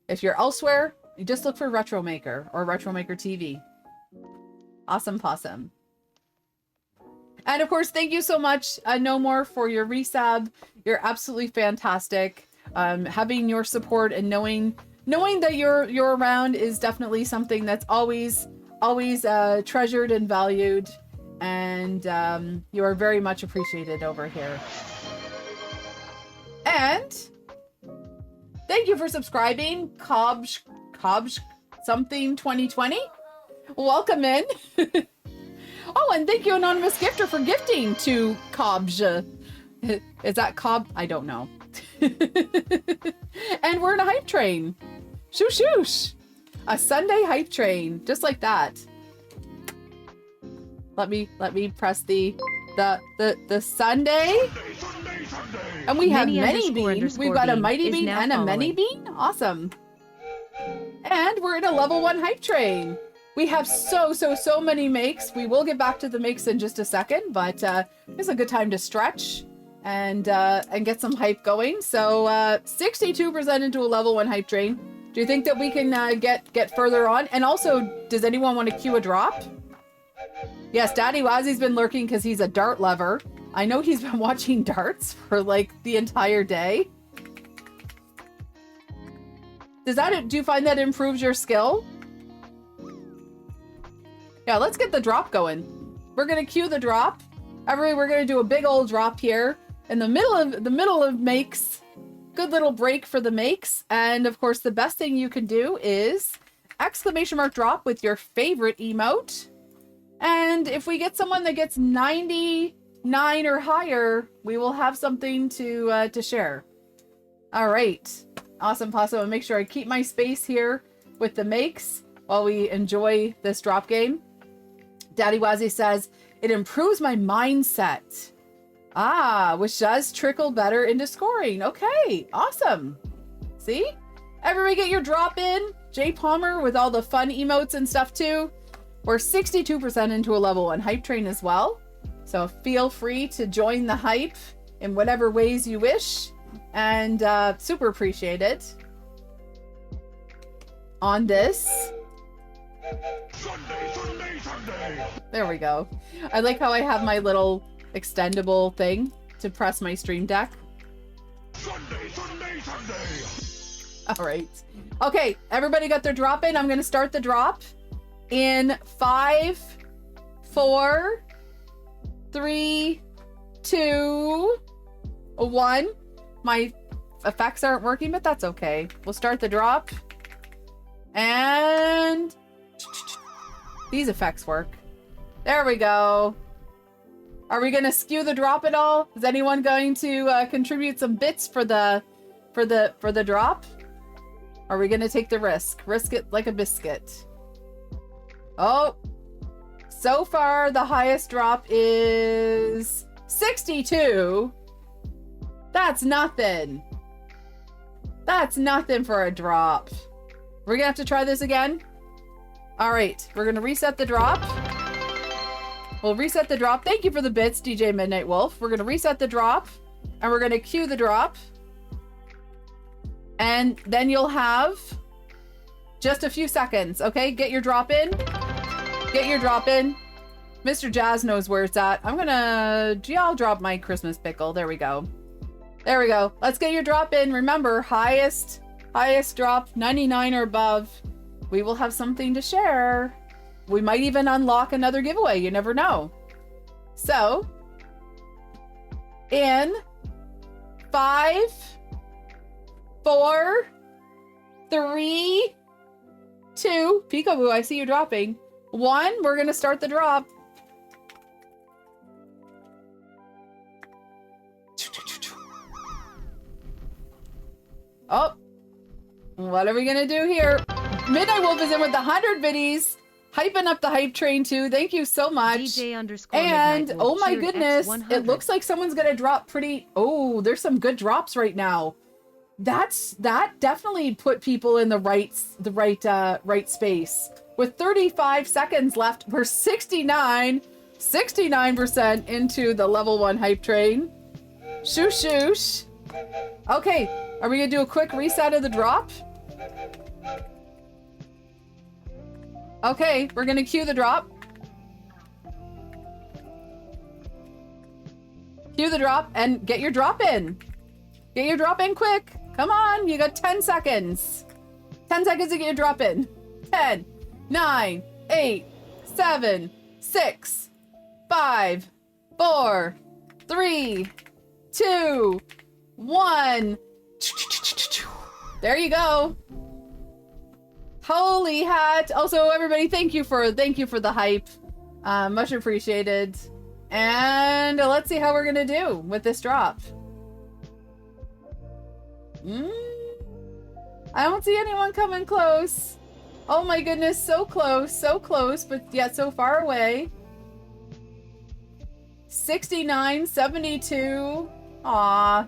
S1: If you're elsewhere, you just look for Retromaker or Retromaker TV. Awesome possum. And of course, thank you so much, No More, for your resub. You're absolutely fantastic. Having your support and knowing that you're around is definitely something that's always treasured and valued. And you are very much appreciated over here. And thank you for subscribing, Cobs something 2020. Welcome in. Oh, and thank you, Anonymous Gifter, for gifting to Cobs. Is that Cobb? I don't know. And we're in a hype train. Shoosh shoosh. A Sunday hype train, just like that. Let me press the Sunday. And we have many beans. We've got a mighty bean and a many bean. Awesome. And we're in a level 1 hype train. We have so many makes. We will get back to the makes in just a second, but it's a good time to stretch and get some hype going. So 62% into a level 1 hype train. Do you think that we can get further on? And also, does anyone want to queue a drop? Yes, Daddy Wazzy's been lurking because he's a dart lover. I know he's been watching darts for like the entire day. Do you find that improves your skill? Yeah, let's get the drop going. We're gonna cue the drop. We're gonna do a big old drop here in the middle of makes. Good little break for the makes. And of course, the best thing you can do is exclamation mark drop with your favorite emote. And if we get someone that gets 99 or higher, we will have something to share. All right. Awesome, Possum. I'll make sure I keep my space here with the makes while we enjoy this drop game. Daddy Wazzy says, it improves my mindset. Which does trickle better into scoring. Okay, awesome. See? Everybody get your drop in. Jay Palmer with all the fun emotes and stuff too. We're 62% into a level 1 hype train as well. So feel free to join the hype in whatever ways you wish. And super appreciate it. On this. Sunday. There we go. I like how I have my little extendable thing to press my stream deck. Sunday. All right. Okay, everybody got their drop in. I'm going to start the drop in 5, 4, 3, 2, 1. My effects aren't working, but that's okay. We'll start the drop. And these effects work. There we go. Are we going to skew the drop at all? Is anyone going to contribute some bits for the drop? Are we going to take the risk? Risk it like a biscuit. Oh, so far the highest drop is 62. That's nothing. That's nothing for a drop. We're going to have to try this again. All right, we're going to reset the drop. We'll reset the drop. Thank you for the bits, DJ Midnight Wolf. We're going to reset the drop, and we're going to cue the drop. And then you'll have just a few seconds, okay? Get your drop in. Get your drop in. Mr. Jazz knows where it's at. I'll drop my Christmas pickle. There we go. There we go. Let's get your drop in. Remember, highest drop, 99 or above. We will have something to share. We might even unlock another giveaway. You never know. So, in 5, 4, 3, 2, Peekaboo, I see you dropping. 1, we're going to start the drop. Oh, what are we going to do here? Midnight Wolf is in with the 100 biddies. Hyping up the hype train too. Thank you so much. And oh my goodness, it looks like someone's gonna drop pretty. Oh, there's some good drops right now. That definitely put people in the right space. With 35 seconds left, we're 69% into the level 1 hype train. Shoosh. Okay, are we gonna do a quick reset of the drop? Okay, we're gonna cue the drop. Cue the drop and get your drop in. Get your drop in quick. Come on, you got 10 seconds. 10 seconds to get your drop in. 10, 9, 8, 7, 6, 5, 4, 3, 2, 1. There you go. Holy hat. Also, everybody, thank you for the hype. Much appreciated. And let's see how we're gonna do with this drop. I don't see anyone coming close. Oh my goodness, so close, but yet so far away. 69, 72. Aw.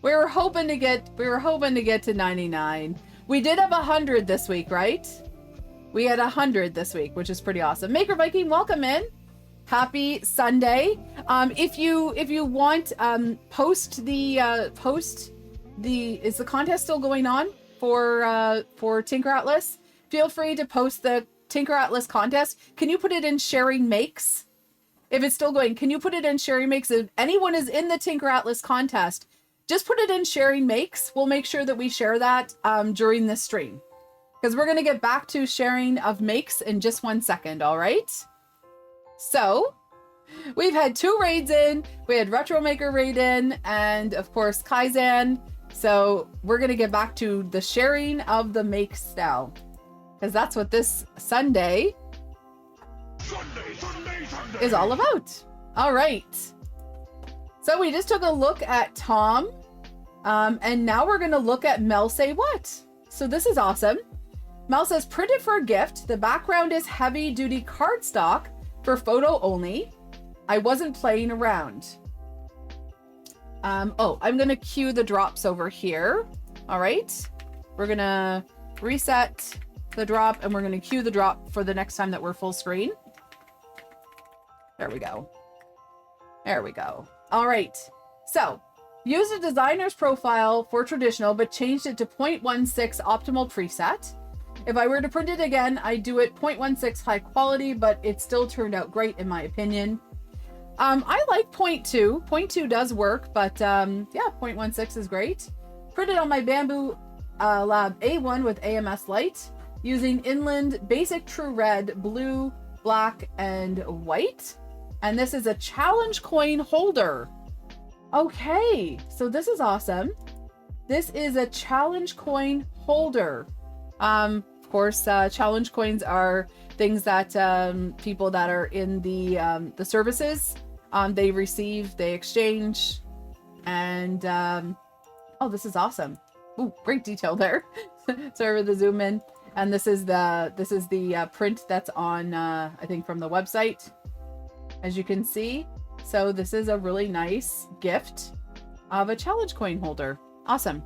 S1: We were hoping to get to 99. We did have 100 this week, right? We had 100 this week, which is pretty awesome. Maker Viking, welcome in. Happy Sunday. If you want, post the is the contest still going on for Tinker Atlas? Feel free to post the Tinker Atlas contest. Can you put it in sharing makes? If it's still going, can you put it in sharing makes? If anyone is in the Tinker Atlas contest, just put it in sharing makes. We'll make sure that we share that during this stream, because we're going to get back to sharing of makes in just 1 second. All right. So we've had 2 raids in. We had Retro Maker raid in, and of course Kaizen. So we're going to get back to the sharing of the makes now, because that's what this Sunday is all about. All right. So we just took a look at Tom, and now we're going to look at Mel Say What. So this is awesome. Mel says, printed for a gift. The background is heavy duty cardstock for photo only. I wasn't playing around. Oh, I'm going to cue the drops over here. All right. We're going to reset the drop, and we're going to cue the drop for the next time that we're full screen. There we go. There we go. All right. So use a designer's profile for traditional, but changed it to 0.16 optimal preset. If I were to print it again, I'd do it 0.16 high quality, but it still turned out great in my opinion. I like 0.2. 0.2 does work, but yeah, 0.16 is great. Printed on my Bamboo Lab A1 with AMS light using Inland Basic True Red, Blue, Black, and White. And this is a challenge coin holder. Okay, so this is awesome. This is a challenge coin holder. Of course, challenge coins are things that people that are in the services, they receive, they exchange, and oh, this is awesome. Ooh, great detail there. Sorry for the zoom in. And this is the print that's on I think from the website, as you can see. So this is a really nice gift of a challenge coin holder. Awesome.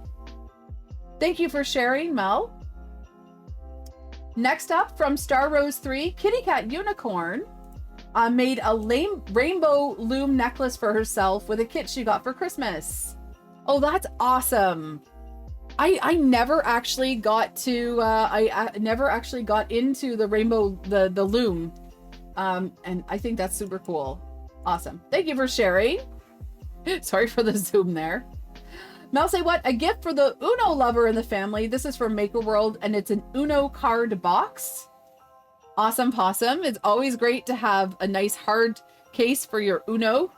S1: Thank you for sharing, Mel. Next up, from Star Rose 3, Kitty Cat Unicorn made a rainbow loom necklace for herself with a kit she got for Christmas. Oh, that's awesome. I never actually got to I never actually got into the rainbow the loom, and I think that's super cool. Awesome. Thank you for sharing. Sorry for the zoom there. Mel Say What? A gift for the Uno lover in the family. This is from Maker World, and it's an Uno card box. Awesome Possum. It's always great to have a nice hard case for your Uno.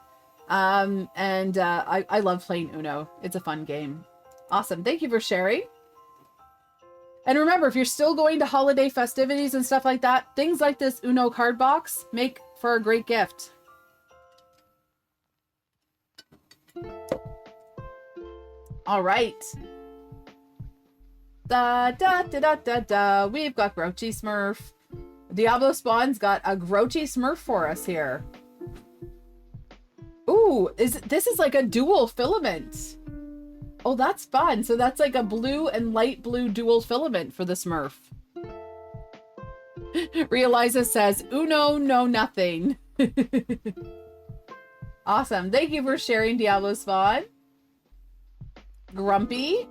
S1: I love playing Uno. It's a fun game. Awesome. Thank you for sharing. And remember, if you're still going to holiday festivities and stuff like that, things like this Uno card box make for a great gift. All right. Da da da da da da. We've got Grouchy Smurf. Diablo Spawn's got a Grouchy Smurf for us here. Ooh, this is like a dual filament. Oh, that's fun. So that's like a blue and light blue dual filament for the Smurf. Realiza says, Uno, no nothing. Awesome. Thank you for sharing, Diablo Spawn. Grumpy.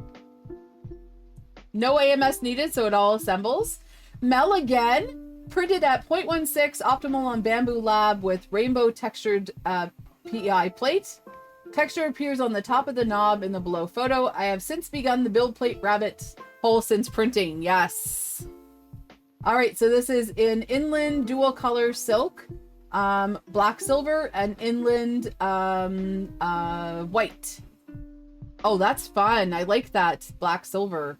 S1: No AMS needed, so it all assembles. Mel again, printed at 0.16 optimal on Bamboo Lab with rainbow textured PEI plate. Texture appears on the top of the knob in the below photo. I have since begun the build plate rabbit hole since printing. Yes. All right, so this is in Inland dual color silk, black silver, and Inland white. Oh, that's fun. I like that black silver.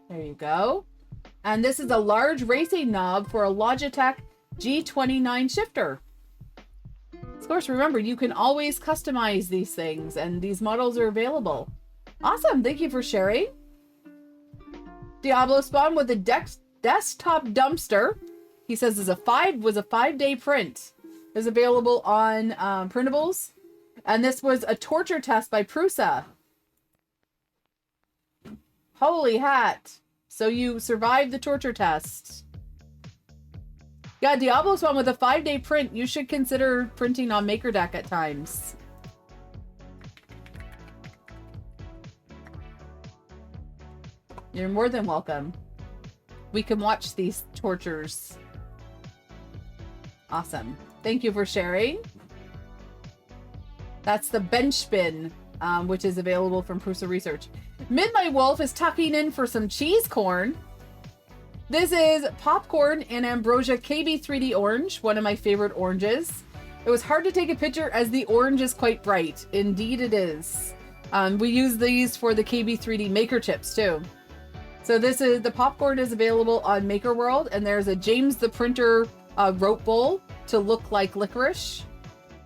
S1: There you go. And this is a large racing knob for a Logitech G29 shifter. Of course, remember, you can always customize these things, and these models are available. Awesome. Thank you for sharing. Diablo Spawn with a desktop dumpster. He says was a 5-day print. Is available on printables, and this was a torture test by Prusa. Holy hat. So you survived the torture test. Yeah, Diablo's one with a 5-day print. You should consider printing on MakerDeck at times. You're more than welcome. We can watch these tortures. Awesome. Thank you for sharing. That's the bench bin, which is available from Prusa Research. Midnight Wolf is tucking in for some cheese corn. This is popcorn and ambrosia KB3D orange, one of my favorite oranges. It was hard to take a picture as the orange is quite bright. Indeed it is. We use these for the KB3D maker chips too. So the popcorn is available on Maker World, and there's a James the Printer rope bowl to look like licorice.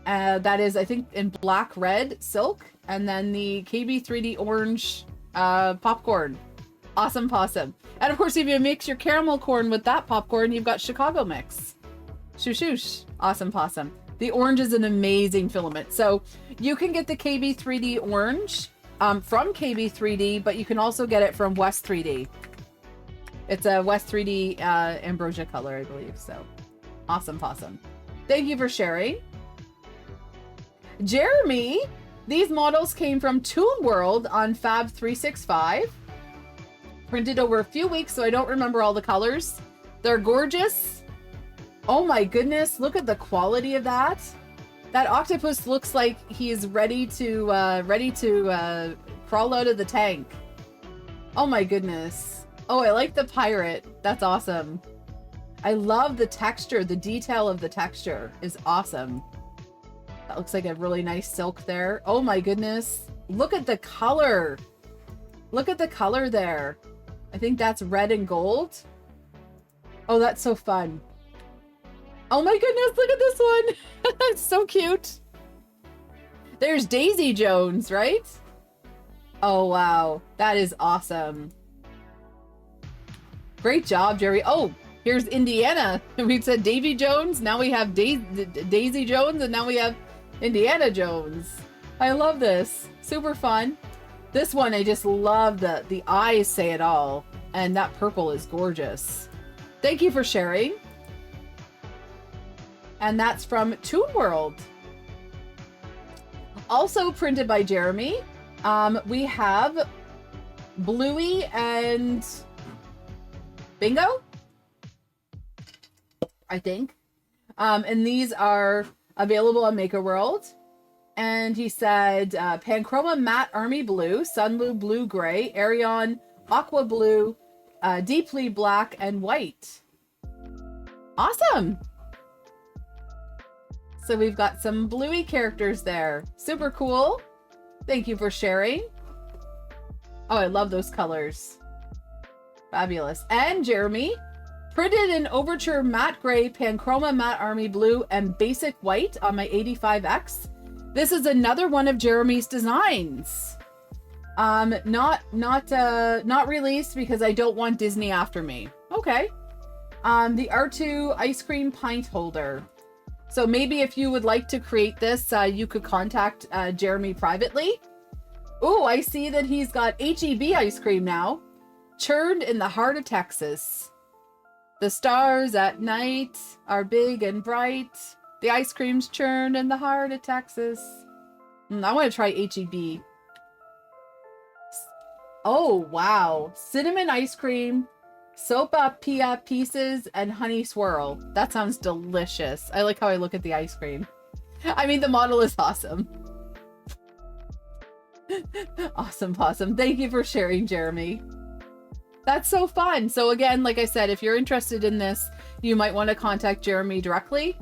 S1: That is, I think, in black red silk, and then the KB3D orange popcorn. Awesome possum. And of course, if you mix your caramel corn with that popcorn, you've got Chicago mix. Shoosh shoosh. Awesome possum. The orange is an amazing filament. So you can get the KB3D orange from KB3D, but you can also get it from West 3D. It's a West 3D ambrosia color, I believe. So awesome possum. Thank you for sharing. Jeremy, these models came from Toon World on Fab 365. Printed over a few weeks, so I don't remember all the colors. They're gorgeous. Oh my goodness, look at the quality of that. That octopus looks like he is ready to crawl out of the tank. Oh my goodness. Oh, I like the pirate. That's awesome. I love the texture. The detail of the texture is awesome. That looks like a really nice silk there. Oh my goodness. Look at the color. Look at the color there. I think that's red and gold. Oh, that's so fun. Oh my goodness, look at this one. It's so cute. There's Daisy Jones, right? Oh, wow. That is awesome. Great job, Jerry. Oh, here's Indiana. We said Davy Jones. Now we have Daisy Jones, and now we have Indiana Jones. I love this. Super fun. This one, I just love the eyes say it all. And that purple is gorgeous. Thank you for sharing. And that's from Toon World. Also printed by Jeremy. We have Bluey and Bingo, I think. And these are available on Maker World. And he said Panchroma Matte Army Blue, Sunblue Blue Gray, Arion Aqua Blue, Deeply Black, and White. Awesome! So we've got some Bluey characters there. Super cool. Thank you for sharing. Oh, I love those colors. Fabulous. And Jeremy, printed in Overture Matte Gray, Panchroma Matte Army Blue, and Basic White on my 85X. This is another one of Jeremy's designs. Not released because I don't want Disney after me. Okay. The R2 ice cream pint holder. So maybe if you would like to create this, you could contact Jeremy privately. Oh, I see that he's got H-E-B ice cream now. Churned in the heart of Texas. The stars at night are big and bright. The ice cream's churned in the heart of Texas. I want to try H-E-B. Oh, wow. Cinnamon ice cream, sopa pia pieces, and honey swirl. That sounds delicious. I like how I look at the ice cream. I mean, the model is awesome. Awesome possum. Thank you for sharing, Jeremy. That's so fun. So again, like I said, if you're interested in this, you might want to contact Jeremy directly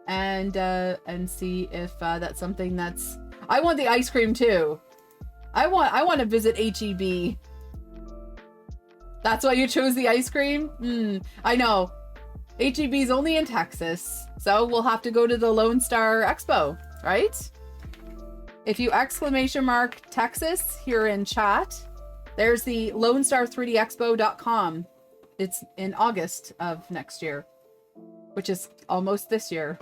S1: and see if that's something that's... I want the ice cream too. I want to visit H-E-B. That's why you chose the ice cream? I know. H-E-B is only in Texas, so we'll have to go to the Lone Star Expo, right? If you exclamation mark Texas here in chat, there's the LoneStar3DExpo.com. It's in August of next year, which is almost this year.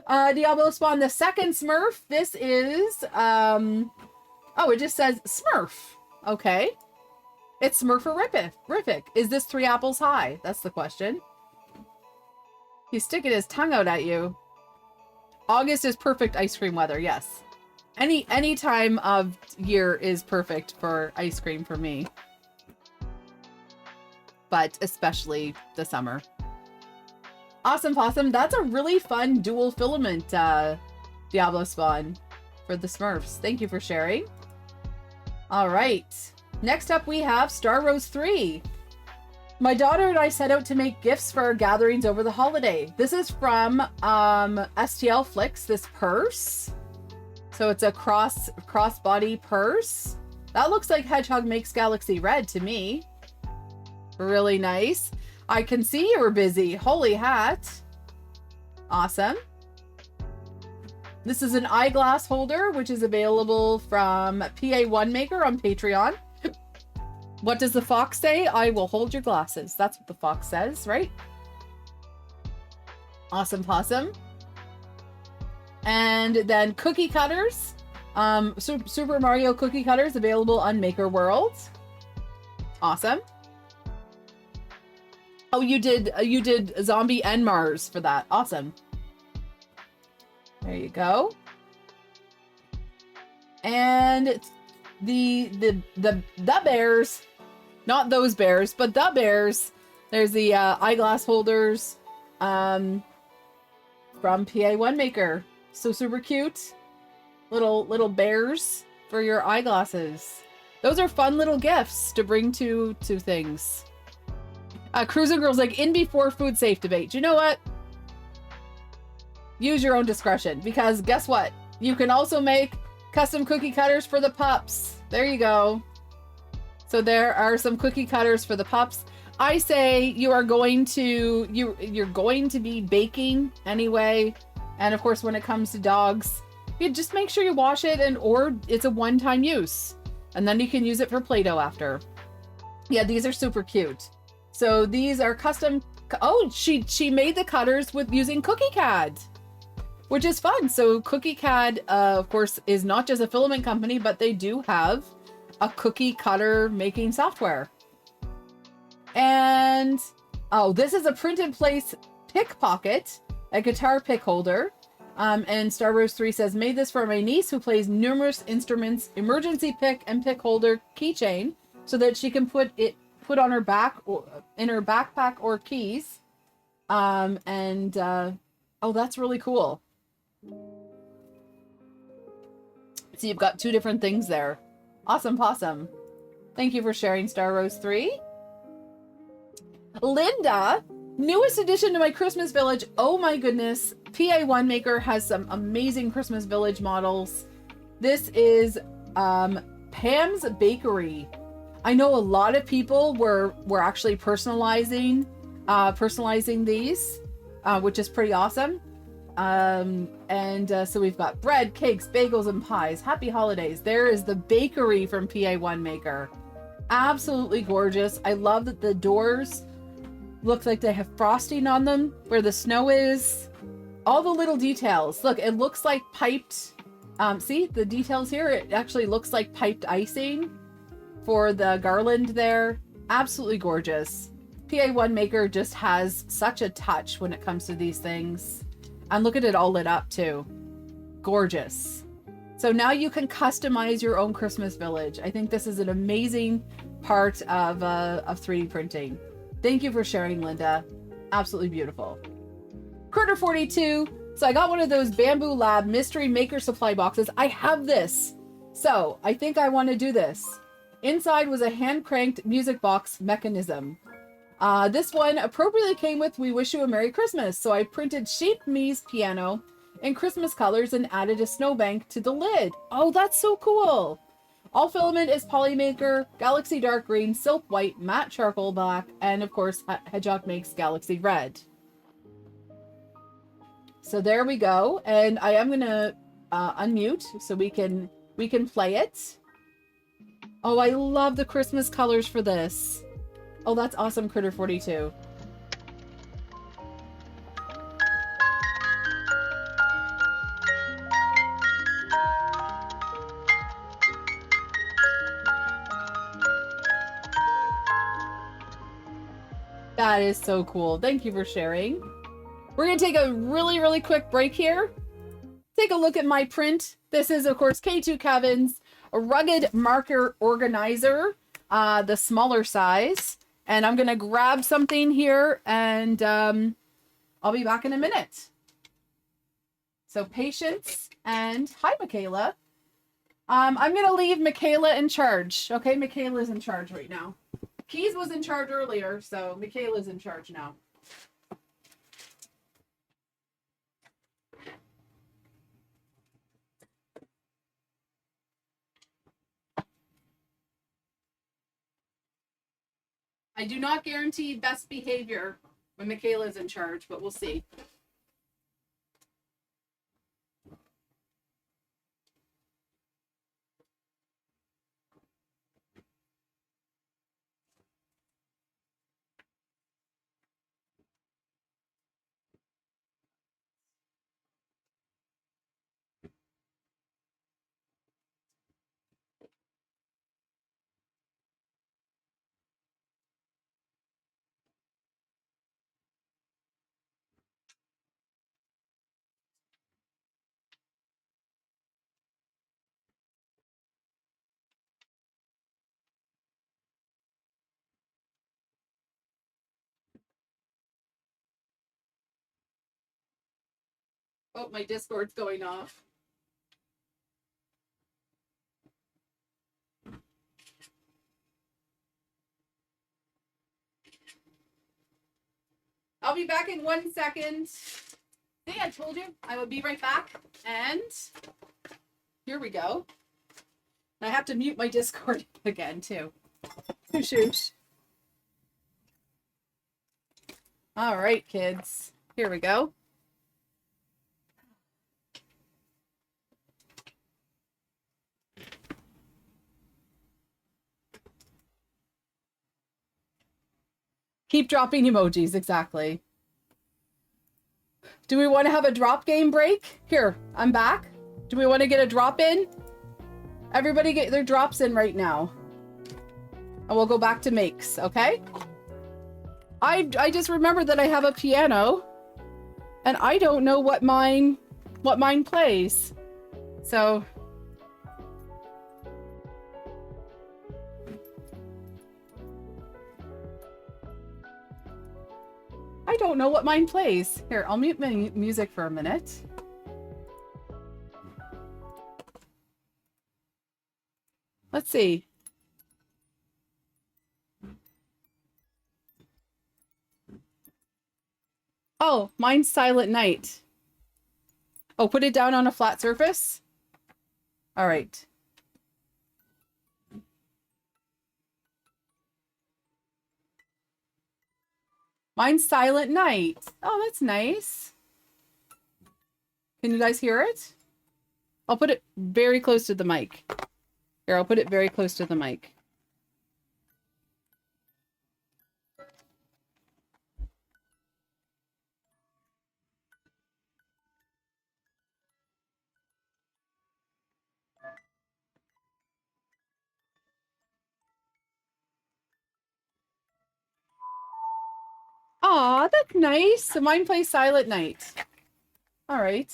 S1: Diablo Spawn, the second Smurf. This is, oh, it just says Smurf. Okay. It's Smurferific. Is this 3 apples high? That's the question. He's sticking his tongue out at you. August is perfect ice cream weather, yes. Any time of year is perfect for ice cream for me. But especially the summer. Awesome possum. That's a really fun dual filament Diablo Spawn. for the Smurfs. Thank you for sharing. All right. Next up, we have Star Rose 3. My daughter and I set out to make gifts for our gatherings over the holiday. This is from STL Flicks, this purse. So it's a crossbody purse. That looks like Hedgehog Makes Galaxy Red to me. Really nice. I can see you were busy. Holy hat. Awesome. This is an eyeglass holder, which is available from PA1Maker on Patreon. What does the fox say? I will hold your glasses. That's what the fox says, right? Awesome possum. And then cookie cutters. Super Mario cookie cutters available on Maker World. Awesome. Oh, you did Zombie and Mars for that. Awesome. There you go. And the bears, not those bears, but the bears. There's the eyeglass holders from PA1Maker. So super cute. Little bears for your eyeglasses. Those are fun little gifts to bring to things. Cruising Girl's like, in before food safe debate. You know what? Use your own discretion, because guess what? You can also make custom cookie cutters for the pups. There you go. So there are some cookie cutters for the pups. I say you are going to you're going to be baking anyway. And of course, when it comes to dogs, you just make sure you wash it, or it's a one-time use. And then you can use it for Play-Doh after. Yeah, these are super cute. So these are custom. Oh, she made the cutters with using CookieCAD, which is fun. So CookieCAD, of course, is not just a filament company, but they do have a cookie cutter making software. And oh, this is a print in place pick pocket, a guitar pick holder. And Star Rose 3 says, made this for my niece who plays numerous instruments, emergency pick and pick holder keychain, so that she can put on her back or in her backpack or keys. Oh, that's really cool. So you've got two different things there. Awesome possum. Thank you for sharing, Star Rose 3. Linda, newest addition to my Christmas village. Oh my goodness. PA1Maker has some amazing Christmas village models. This is Pam's Bakery. I know a lot of people were actually personalizing these, which is pretty awesome. So we've got bread, cakes, bagels, and pies. Happy holidays. There is the bakery from PA1Maker. Absolutely gorgeous. I love that the doors look like they have frosting on them where the snow is. All the little details. Look, it looks like piped. See the details here? It actually looks like piped icing for the garland there. Absolutely gorgeous. PA1Maker just has such a touch when it comes to these things. And look at it all lit up too. Gorgeous. So now you can customize your own Christmas village. I think this is an amazing part of 3D printing. Thank you for sharing, Linda. Absolutely beautiful. Critter 42. So I got one of those Bamboo Lab Mystery Maker Supply boxes. I have this. So I think I want to do this. Inside was a hand-cranked music box mechanism. This one appropriately came with We Wish You a Merry Christmas. So I printed Sheep Me's piano in Christmas colors and added a snowbank to the lid. Oh, that's so cool. All filament is Polymaker, Galaxy Dark Green, Silk White, Matte Charcoal Black, and of course, Hedgehog Makes Galaxy Red. So there we go. And I am going to unmute so we can play it. Oh, I love the Christmas colors for this. Oh, that's awesome, Critter 42. That is so cool. Thank you for sharing. We're going to take a really, really quick break here. Take a look at my print. This is, of course, K2 Kevin's rugged marker organizer, the smaller size. And I'm going to grab something here and I'll be back in a minute. So patience And hi, Michaela. I'm going to leave Michaela in charge. Okay, Michaela's in charge right now. Keys was in charge earlier, so Michaela's in charge now. I do not guarantee best behavior when Michaela's in charge, but we'll see. Oh, my Discord's going off. I'll be back in 1 second. See, I told you I would be right back. And here we go. I have to mute my Discord again, too. Shoosh. All right, kids. Here we go. Keep dropping emojis, exactly. Do we want to have a drop game break? Here, I'm back. Do we want to get a drop in? Everybody get their drops in right now. And we'll go back to makes, okay? I just remembered that I have a piano and I don't know what mine plays. So I don't know what mine plays. Here, I'll mute my music for a minute. Let's see. Oh, mine's Silent Night. Oh, put it down on a flat surface? All right. Mine's Silent Night. Oh, that's nice. Can you guys hear it? I'll put it very close to the mic. Here, I'll put it very close to the mic. Aw, that's nice. So mine plays Silent Night. All right.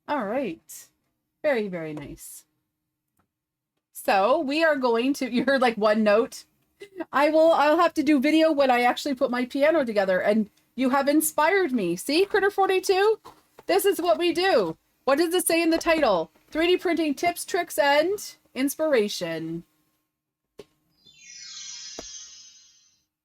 S1: All right. Very, very nice. So we are going to, you heard like one note. I'll have to do video when I actually put my piano together, and you have inspired me. See, Critter 42? This is what we do. What does it say in the title? 3D printing tips, tricks, and inspiration.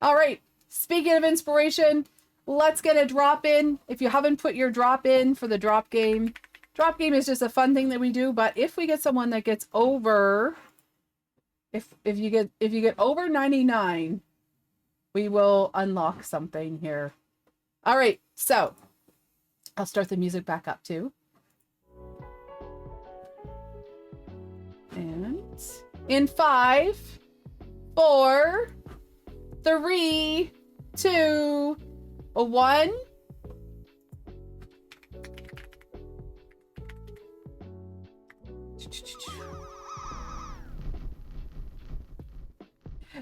S1: All right. Speaking of inspiration, let's get a drop in. If you haven't put your drop in for the drop game is just a fun thing that we do. But if we get someone that gets over, if you get over 99, we will unlock something here. All right, so I'll start the music back up too. And in 5, 4, 3, 2, 1.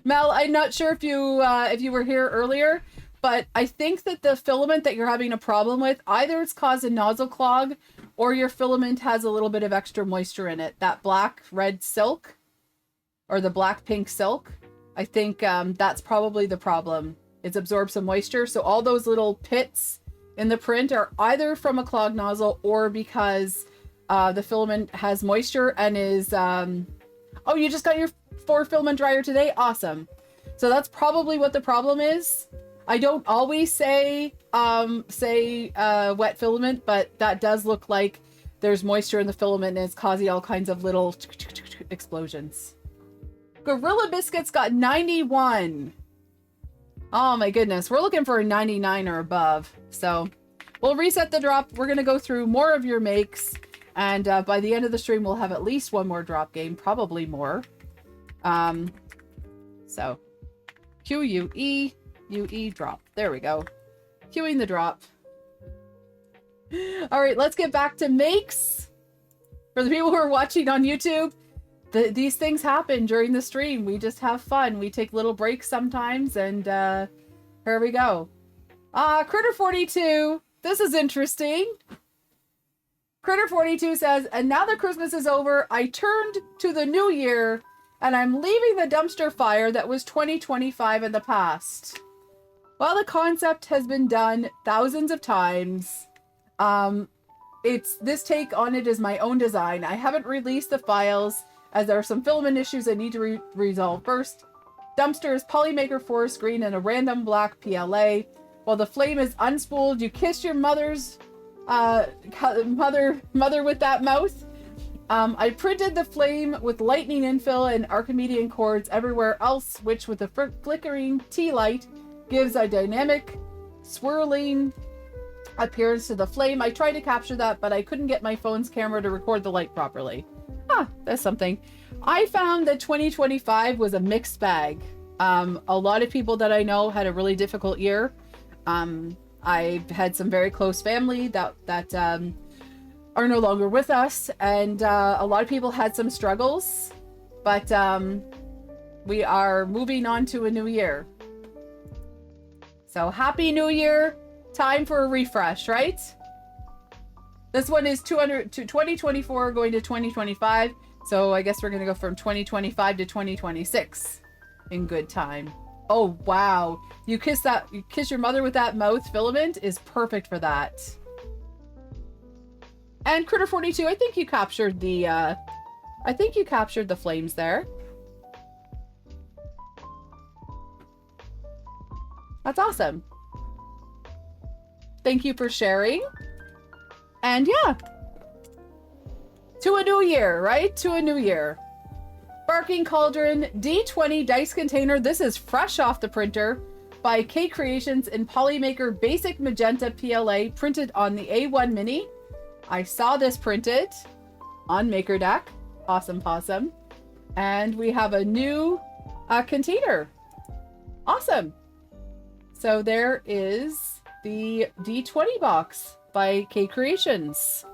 S1: Mel, I'm not sure if you were here earlier, but I think that the filament that you're having a problem with, either it's caused a nozzle clog or your filament has a little bit of extra moisture in it. That black red silk or the black pink silk, I think that's probably the problem. It's absorbed some moisture. So all those little pits in the print are either from a clogged nozzle or because the filament has moisture and is, oh, you just got your 4 filament dryer today? Awesome. So that's probably what the problem is. I don't always say wet filament, but that does look like there's moisture in the filament and it's causing all kinds of little explosions. Gorilla Biscuits got 91. Oh my goodness. We're looking for a 99 or above. So we'll reset the drop. We're going to go through more of your makes. And by the end of the stream, we'll have at least one more drop game. Probably more. So QUE, UE drop. There we go. Queuing the drop. All right, let's get back to makes. For the people who are watching on YouTube, these things happen during the stream. We just have fun. We take little breaks sometimes, and here we go. Critter 42. This is interesting. Critter 42 says, and now that Christmas is over, I turned to the new year, and I'm leaving the dumpster fire that was 2025 in the past. Well, the concept has been done thousands of times. This take on it is my own design. I haven't released the files as there are some filament issues I need to resolve first. Dumpster is Polymaker forest green and a random black PLA. While the flame is unspooled, you kiss your mother's mother with that mouth. I printed the flame with lightning infill and Archimedean cords everywhere else, which with the flickering tea light gives a dynamic, swirling appearance to the flame. I tried to capture that, but I couldn't get my phone's camera to record the light properly. That's something. I found that 2025 was a mixed bag. A lot of people that I know had a really difficult year. I've had some very close family that are no longer with us, and a lot of people had some struggles, but we are moving on to a new year. So happy new year. Time for a refresh, right? This one is 2024 going to 2025. So I guess we're going to go from 2025 to 2026 in good time. Oh, wow. You kiss your mother with that mouth filament is perfect for that. And Critter 42, I think you captured the flames there. That's awesome. Thank you for sharing. And yeah. To a new year, right? To a new year. Barking Cauldron D20 dice container. This is fresh off the printer by K Creations in Polymaker Basic Magenta PLA, printed on the A1 Mini. I saw this printed on MakerDeck. Awesome possum. And we have a new container. Awesome. So there is the D20 box by K Creations.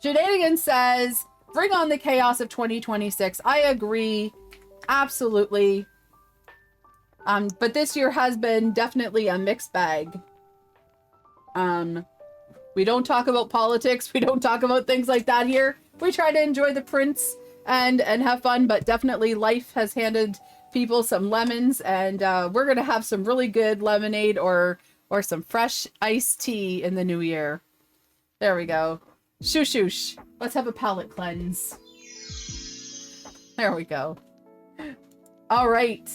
S1: Shenanigans says, bring on the chaos of 2026. I agree. Absolutely. But this year has been definitely a mixed bag. We don't talk about politics. We don't talk about things like that here. We try to enjoy the prints and have fun, but definitely life has handed people some lemons, and we're going to have some really good lemonade or some fresh iced tea in the new year. There we go. Shoosh shoosh. Let's have a palate cleanse. There we go. All right.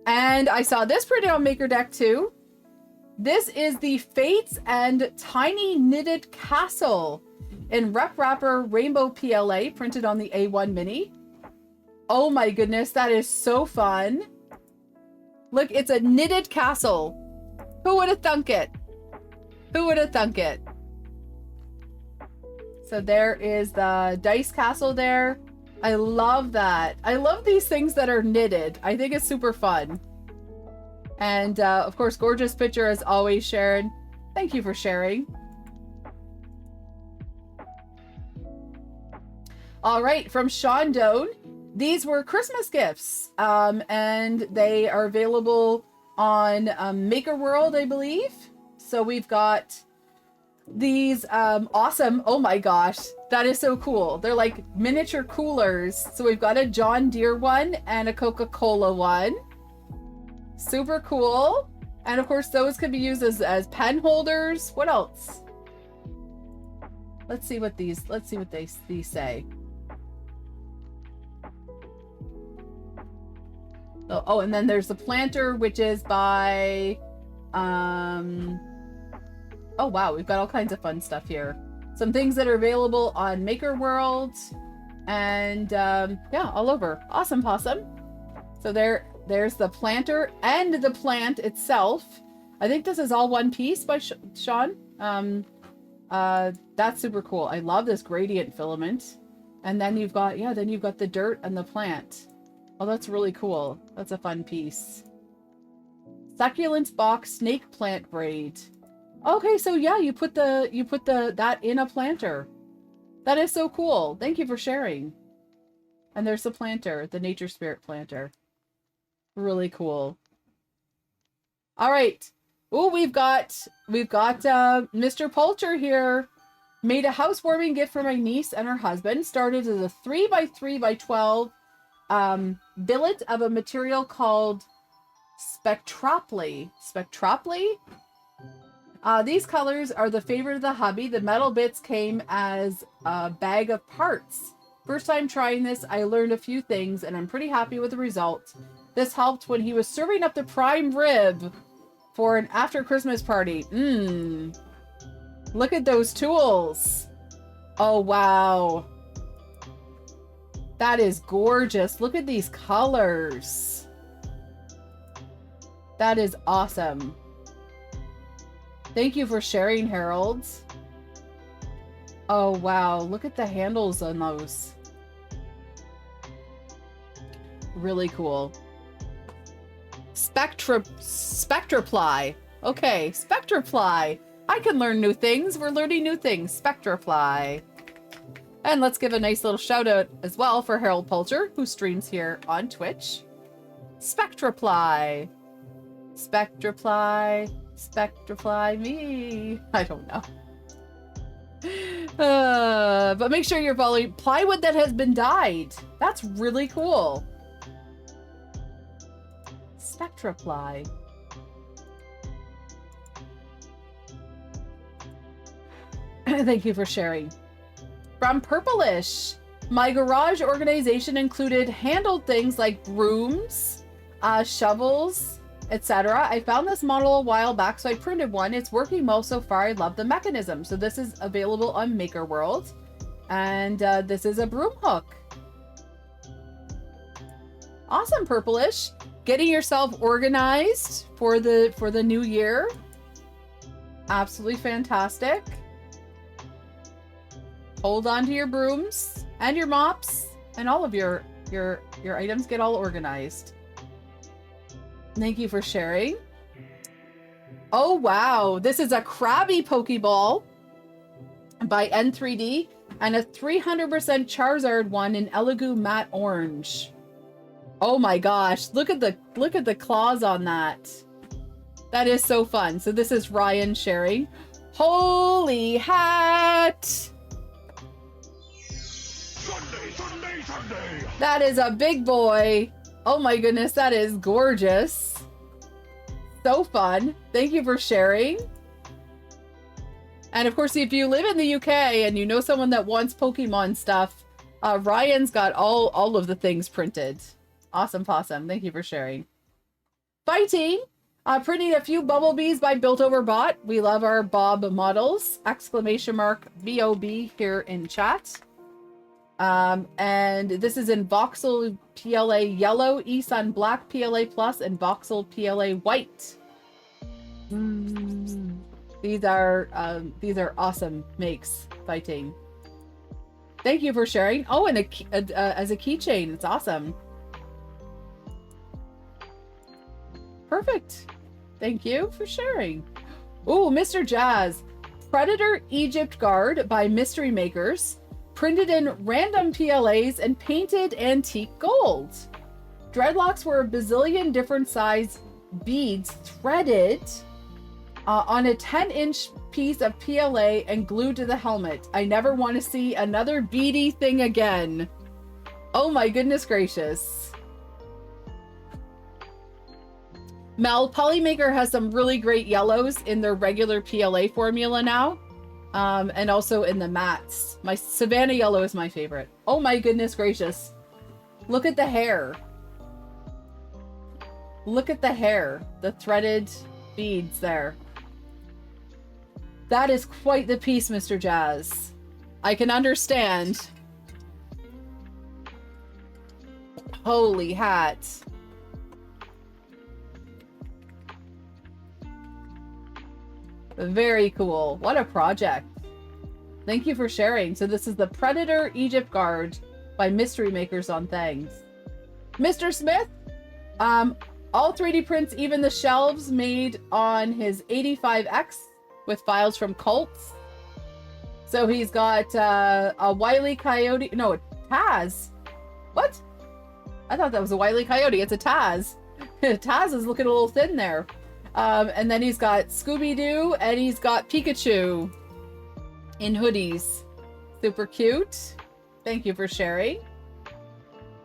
S1: And I saw this printed on MakerDeck too. This is the Fates and Tiny Knitted Castle in Rep Wrapper Rainbow PLA, printed on the A1 Mini. Oh my goodness, that is so fun. Look, it's a knitted castle. Who would have thunk it? Who would have thunk it? So there is the dice castle there. I love that. I love these things that are knitted. I think it's super fun. And of course, gorgeous picture as always, Sharon. Thank you for sharing. All right, from Sean Doan. These were Christmas gifts, and they are available on Maker World, I believe. So we've got these awesome, oh my gosh, that is so cool. They're like miniature coolers. So we've got a John Deere one and a Coca-Cola one. Super cool. And of course, those could be used as pen holders. What else? Let's see what these these say. Oh, and then there's the planter, which is by oh wow, we've got all kinds of fun stuff here. Some things that are available on Maker World and yeah, all over. Awesome possum. So there's the planter and the plant itself. I think this is all one piece by Sean. That's super cool. I love this gradient filament. And then you've got, yeah, then you've got the dirt and the plant. Oh, that's really cool. That's a fun piece. Succulents box snake plant braid. Okay, so yeah, you put that in a planter. That is so cool. Thank you for sharing. And there's the planter, the nature spirit planter. Really cool. All right. Oh, we've got Mr. Poulter here. Made a housewarming gift for my niece and her husband. Started as a 3x3x12 billet of a material called Spectroply. Spectroply? These colors are the favorite of the hubby. The metal bits came as a bag of parts. First time trying this, I learned a few things and I'm pretty happy with the result. This helped when he was serving up the prime rib for an after Christmas party. Look at those tools. Oh, wow. That is gorgeous. Look at these colors. That is awesome. Thank you for sharing, Harold. Oh, wow. Look at the handles on those. Really cool. Spectroply. Okay, Spectroply. I can learn new things. We're learning new things. Spectroply. And let's give a nice little shout out as well for Harold Poulter, who streams here on Twitch. Spectroply. Spectroply. Spectroply me. I don't know. But make sure you're following plywood that has been dyed. That's really cool. Spectroply. Thank you for sharing. From Purplish. My garage organization included handled things like brooms, shovels, etc. I found this model a while back, so I printed one. It's working well so far. I love the mechanism. So this is available on Maker World. And this is a broom hook. Awesome, Purplish. Getting yourself organized for the new year. Absolutely fantastic. Hold on to your brooms and your mops and all of your items. Get all organized. Thank you for sharing. Oh, wow. This is a Krabby Pokeball by N3D and a 300% Charizard one in Elegoo Matte Orange. Oh my gosh. Look at the claws on that. That is so fun. So this is Ryan sharing. Holy hat. Sunday. That is a big boy. Oh my goodness, that is gorgeous. So fun. Thank you for sharing. And of course, if you live in the UK and you know someone that wants Pokemon stuff, Ryan's got all of the things printed. Awesome possum. Thank you for sharing. Fighting. Printing a few bumblebees by Built Over Bot. We love our Bob models. Exclamation mark BOB here in chat. And this is in Voxel PLA Yellow, eSun Black PLA Plus, and Voxel PLA White. These are awesome makes. Fighting. Thank you for sharing. Oh, and as a keychain, it's awesome. Perfect. Thank you for sharing. Oh, Mr. Jazz. Predator Egypt Guard by Mystery Makers. Printed in random PLAs and painted antique gold. Dreadlocks were a bazillion different size beads threaded on a 10-inch piece of PLA and glued to the helmet. I never want to see another beady thing again. Oh my goodness gracious. Mel, Polymaker has some really great yellows in their regular PLA formula now. And also in the mats. My Savannah Yellow is my favorite. Oh my goodness gracious. Look at the hair. Look at the hair. The threaded beads there. That is quite the piece, Mr. Jazz. I can understand. Holy hat. Very cool. What a project. Thank you for sharing. So this is the Predator Egypt Guard by Mystery Makers on Things. Mr. Smith, all 3D prints, even the shelves made on his 85X with files from Cults. So he's got a Wile E. Coyote. No, a Taz. What? I thought that was a Wile E. Coyote. It's a Taz. Taz is looking a little thin there. And then he's got Scooby-Doo and he's got Pikachu in hoodies. Super cute. Thank you for sharing.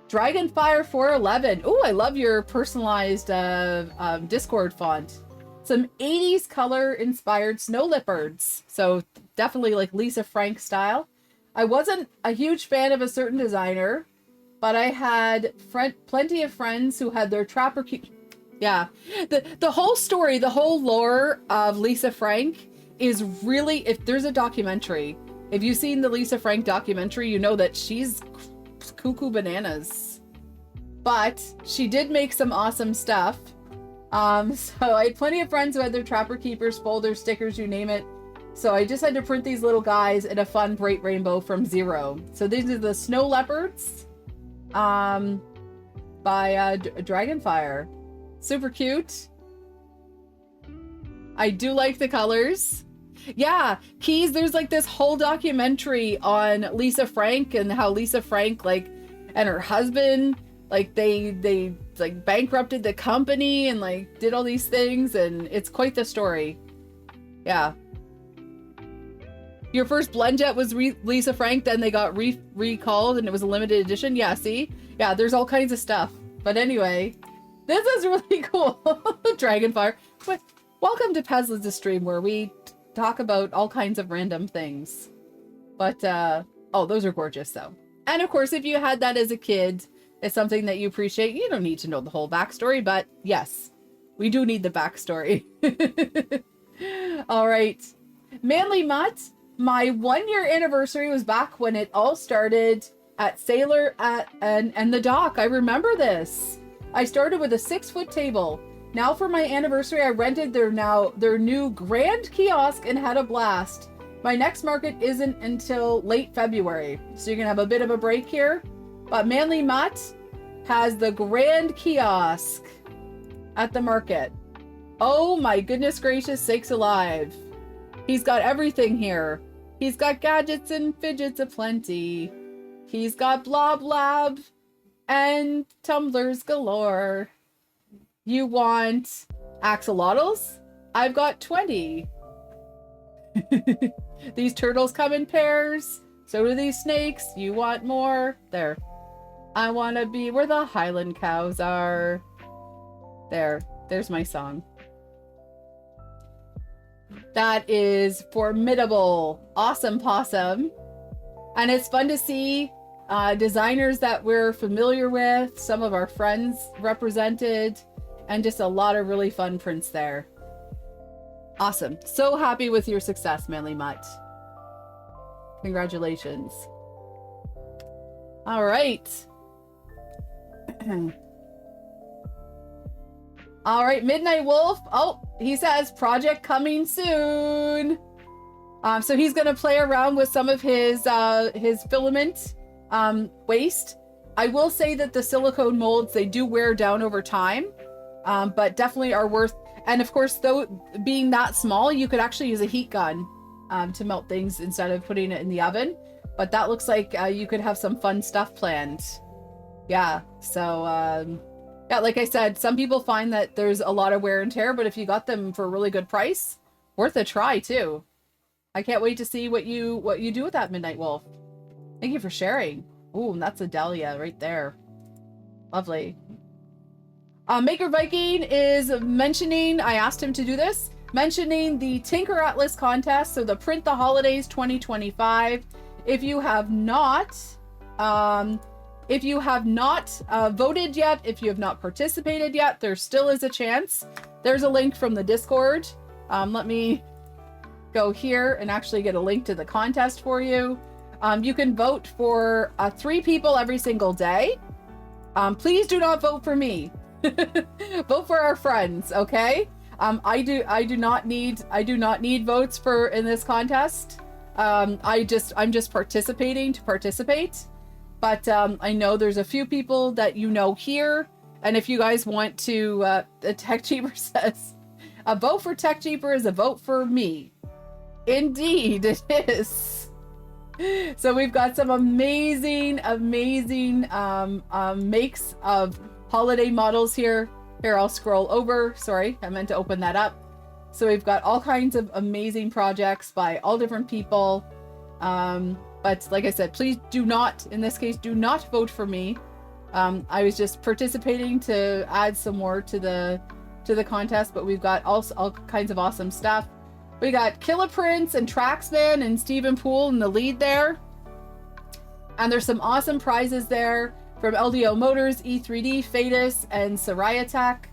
S1: Dragonfire 411. Oh, I love your personalized Discord font. Some 80s color inspired snow leopards. So definitely like Lisa Frank style. I wasn't a huge fan of a certain designer, but I had plenty of friends who had their trapper yeah, the whole story, the whole lore of Lisa Frank is really, if there's a documentary, if you've seen the Lisa Frank documentary, you know that she's cuckoo bananas. But she did make some awesome stuff. So I had plenty of friends who had their Trapper Keepers, folders, stickers, you name it. So I just had to print these little guys in a fun bright rainbow from zero. So these are the Snow Leopards by Dragonfire. Super cute. I do like the colors. Yeah, Keys, there's like this whole documentary on Lisa Frank and how Lisa Frank, like, and her husband, like, they like bankrupted the company and like did all these things, and it's quite the story. Yeah. Your first blend jet was Lisa Frank, then they got recalled and it was a limited edition. Yeah, see? Yeah, there's all kinds of stuff. But anyway, this is really cool. Dragonfire. But welcome to Pezliz' stream where we talk about all kinds of random things. But, oh, those are gorgeous though. And of course, if you had that as a kid, it's something that you appreciate. You don't need to know the whole backstory, but yes, we do need the backstory. All right. Manly Mutt, my 1-year anniversary was back when it all started at Sailor and the Dock. I remember this. I started with a 6-foot table. Now for my anniversary, I rented their new grand kiosk and had a blast. My next market isn't until late February, so you're gonna have a bit of a break here. But Manly Mutt has the grand kiosk at the market. Oh my goodness gracious sakes alive. He's got everything here. He's got gadgets and fidgets aplenty. He's got Blob Lab and tumblers galore. You want axolotls? I've got 20. These turtles come in pairs. So do these snakes. You want more? There. I want to be where the Highland cows are. There. There's my song. That is formidable. Awesome possum. And it's fun to see designers that we're familiar with, some of our friends represented, and just a lot of really fun prints there. Awesome. So happy with your success, Manly Mutt. Congratulations. All right. All right, Midnight Wolf. Oh, he says project coming soon. So he's going to play around with some of his filament waste. I will say that the silicone molds, they do wear down over time, but definitely are worth. And of course, though, being that small, you could actually use a heat gun to melt things instead of putting it in the oven. But that looks like you could have some fun stuff planned. Yeah, so yeah, like I said, some people find that there's a lot of wear and tear, but if you got them for a really good price, worth a try too. I can't wait to see what you do with that, Midnight Wolf. Thank you for sharing. Ooh, and that's a dahlia right there. Lovely. Maker Viking is mentioning, I asked him to do this, mentioning the Tinker Atlas contest, so the Print the Holidays 2025. If you have not voted yet, if you have not participated yet, there still is a chance. There's a link from the Discord. Let me go here and actually get a link to the contest for you. You can vote for 3 people every single day. Please do not vote for me. Vote for our friends, okay? I do not need votes in this contest. I'm just participating to participate. But I know there's a few people that you know here, and if you guys want to, the Tech Cheaper says, a vote for Tech Cheaper is a vote for me. Indeed, it is. So we've got some amazing makes of holiday models here. Here, I'll scroll over. Sorry, I meant to open that up. So we've got all kinds of amazing projects by all different people. But like I said, please do not, in this case, do not vote for me. I was just participating to add some more to the contest, but we've got all kinds of awesome stuff. We got Kiloprints and Traxman and Stephen Poole in the lead there. And there's some awesome prizes there from LDO Motors, E3D, Fadis, and Sariatek.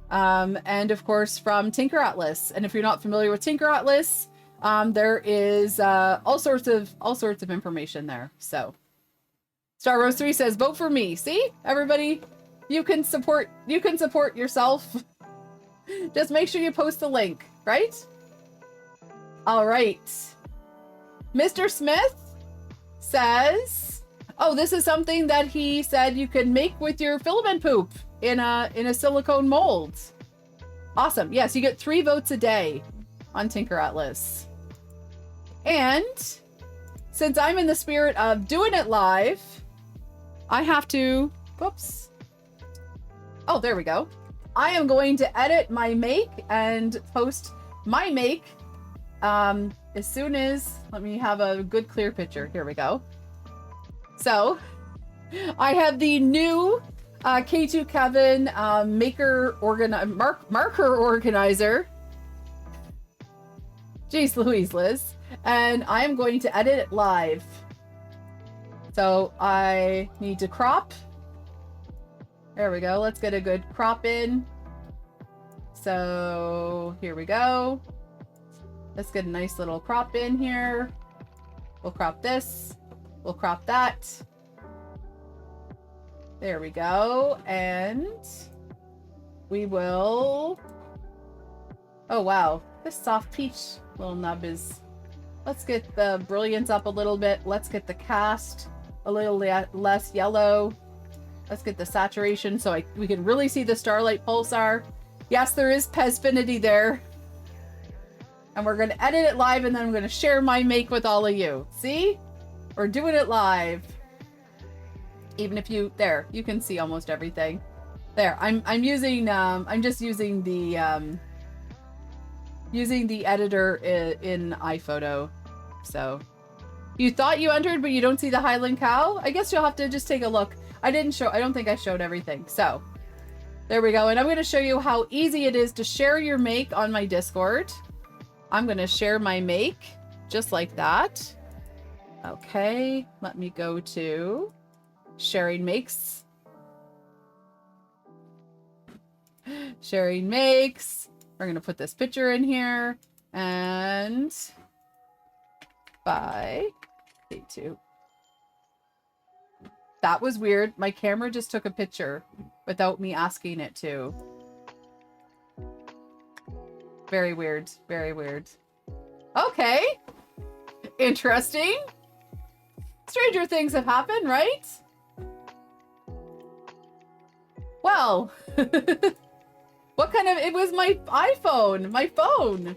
S1: And of course from Tinker Atlas. And if you're not familiar with Tinker Atlas, there is all sorts of information there. So Star Rose 3 says, vote for me. See, everybody, you can support yourself. Just make sure you post the link, right? All right. Mr. Smith says, oh, this is something that he said you can make with your filament poop in a silicone mold. Awesome. Yes, you get 3 votes a day on Tinker Atlas. And since I'm in the spirit of doing it live, I have to, whoops. Oh, there we go. I am going to edit my make and post my make as soon as, let me have a good clear picture. Here we go. So I have the new K2 Kevin marker organizer. Jeez Louise, Liz. And I'm going to edit it live. So I need to crop. There we go. Let's get a good crop in. So here we go. Let's get a nice little crop in here. We'll crop this. We'll crop that. There we go. And we will... Oh, wow. This soft peach little nub is... Let's get the brilliance up a little bit. Let's get the cast a little less yellow. Let's get the saturation so we can really see the Starlight Pulsar. Yes, there is Pezfinity there. And we're going to edit it live, and then I'm going to share my make with all of you. See? We're doing it live. Even if you... There. You can see almost everything. There. I'm using... I'm just using the... using the editor in iPhoto. So... You thought you entered, but you don't see the Highland Cow? I guess you'll have to just take a look. I don't think I showed everything. So... There we go. And I'm going to show you how easy it is to share your make on my Discord. I'm going to share my make just like that. Okay, let me go to sharing makes. Sharing makes. We're going to put this picture in here. And by K2. That was weird. My camera just took a picture without me asking it to. Very weird. Very weird. Okay. Interesting. Stranger things have happened, right? Well. What kind of... It was my iPhone. My phone.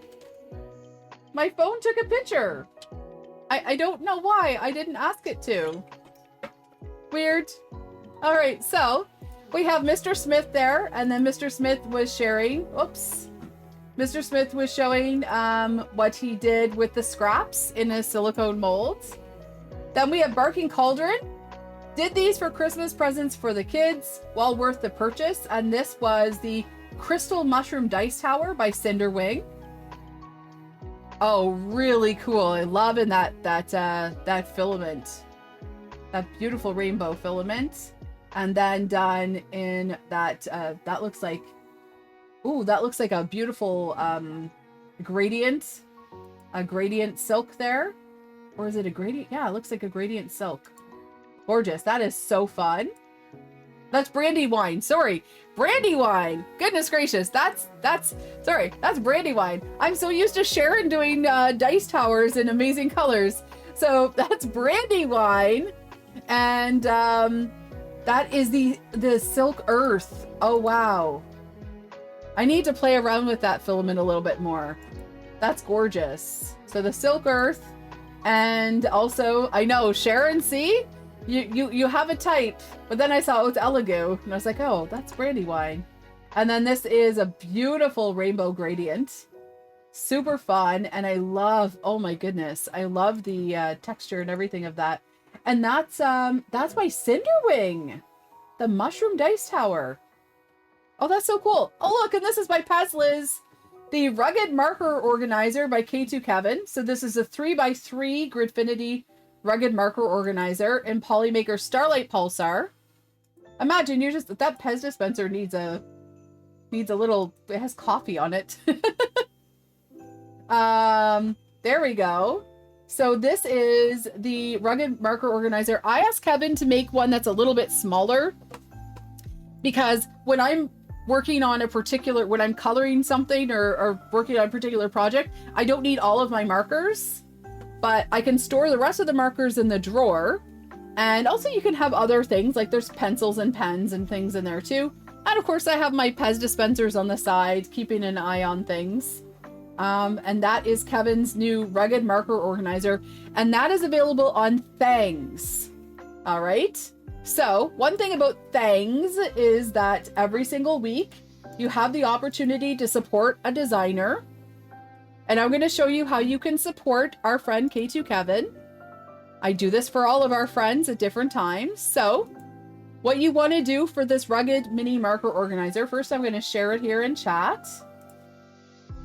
S1: My phone took a picture. I don't know why. I didn't ask it to. Weird. All right, so we have Mr. Smith there, and then Mr. Smith was sharing. Oops. Mr. Smith was showing what he did with the scraps in a silicone mold. Then we have Barking Cauldron. Did these for Christmas presents for the kids. Well worth the purchase. And this was the Crystal Mushroom Dice Tower by Cinderwing. Oh, really cool. I love in that filament. That beautiful rainbow filament. And then done in that that looks like, ooh, that looks like a beautiful gradient. A gradient silk there. Or is it a gradient? Yeah, it looks like a gradient silk. Gorgeous. That is so fun. That's Brandywine. Sorry. Brandywine. Goodness gracious. That's Brandywine. I'm so used to Sharon doing dice towers in amazing colors. So that's Brandywine. And that is the Silk Earth. Oh, wow. I need to play around with that filament a little bit more. That's gorgeous. So the Silk Earth. And also, I know, Sharon, see? You have a type, but then I saw, oh, it's Elegoo, and I was like, oh, that's Brandywine. And then this is a beautiful rainbow gradient. Super fun, and I love, oh my goodness, I love the texture and everything of that. And that's my Cinderwing, the Mushroom Dice Tower. Oh, that's so cool. Oh, look, and this is by pezliz, the Rugged Marker Organizer by K2 Kevin. So this is a 3x3 Gridfinity Rugged Marker Organizer in Polymaker Starlight Pulsar. Imagine you just, that Pez dispenser needs a little, it has coffee on it. There we go. So this is the Rugged Marker Organizer. I asked Kevin to make one that's a little bit smaller because when I'm working on a particular, when I'm coloring something or working on a particular project, I don't need all of my markers. But I can store the rest of the markers in the drawer. And also you can have other things, like there's pencils and pens and things in there too. And of course I have my Pez dispensers on the side, keeping an eye on things. And that is Kevin's new Rugged Marker Organizer. And that is available on Thangs. All right. So one thing about Thangs is that every single week you have the opportunity to support a designer. And I'm going to show you how you can support our friend K2 Kevin. I do this for all of our friends at different times. So what you want to do for this rugged mini marker organizer, first I'm going to share it here in chat.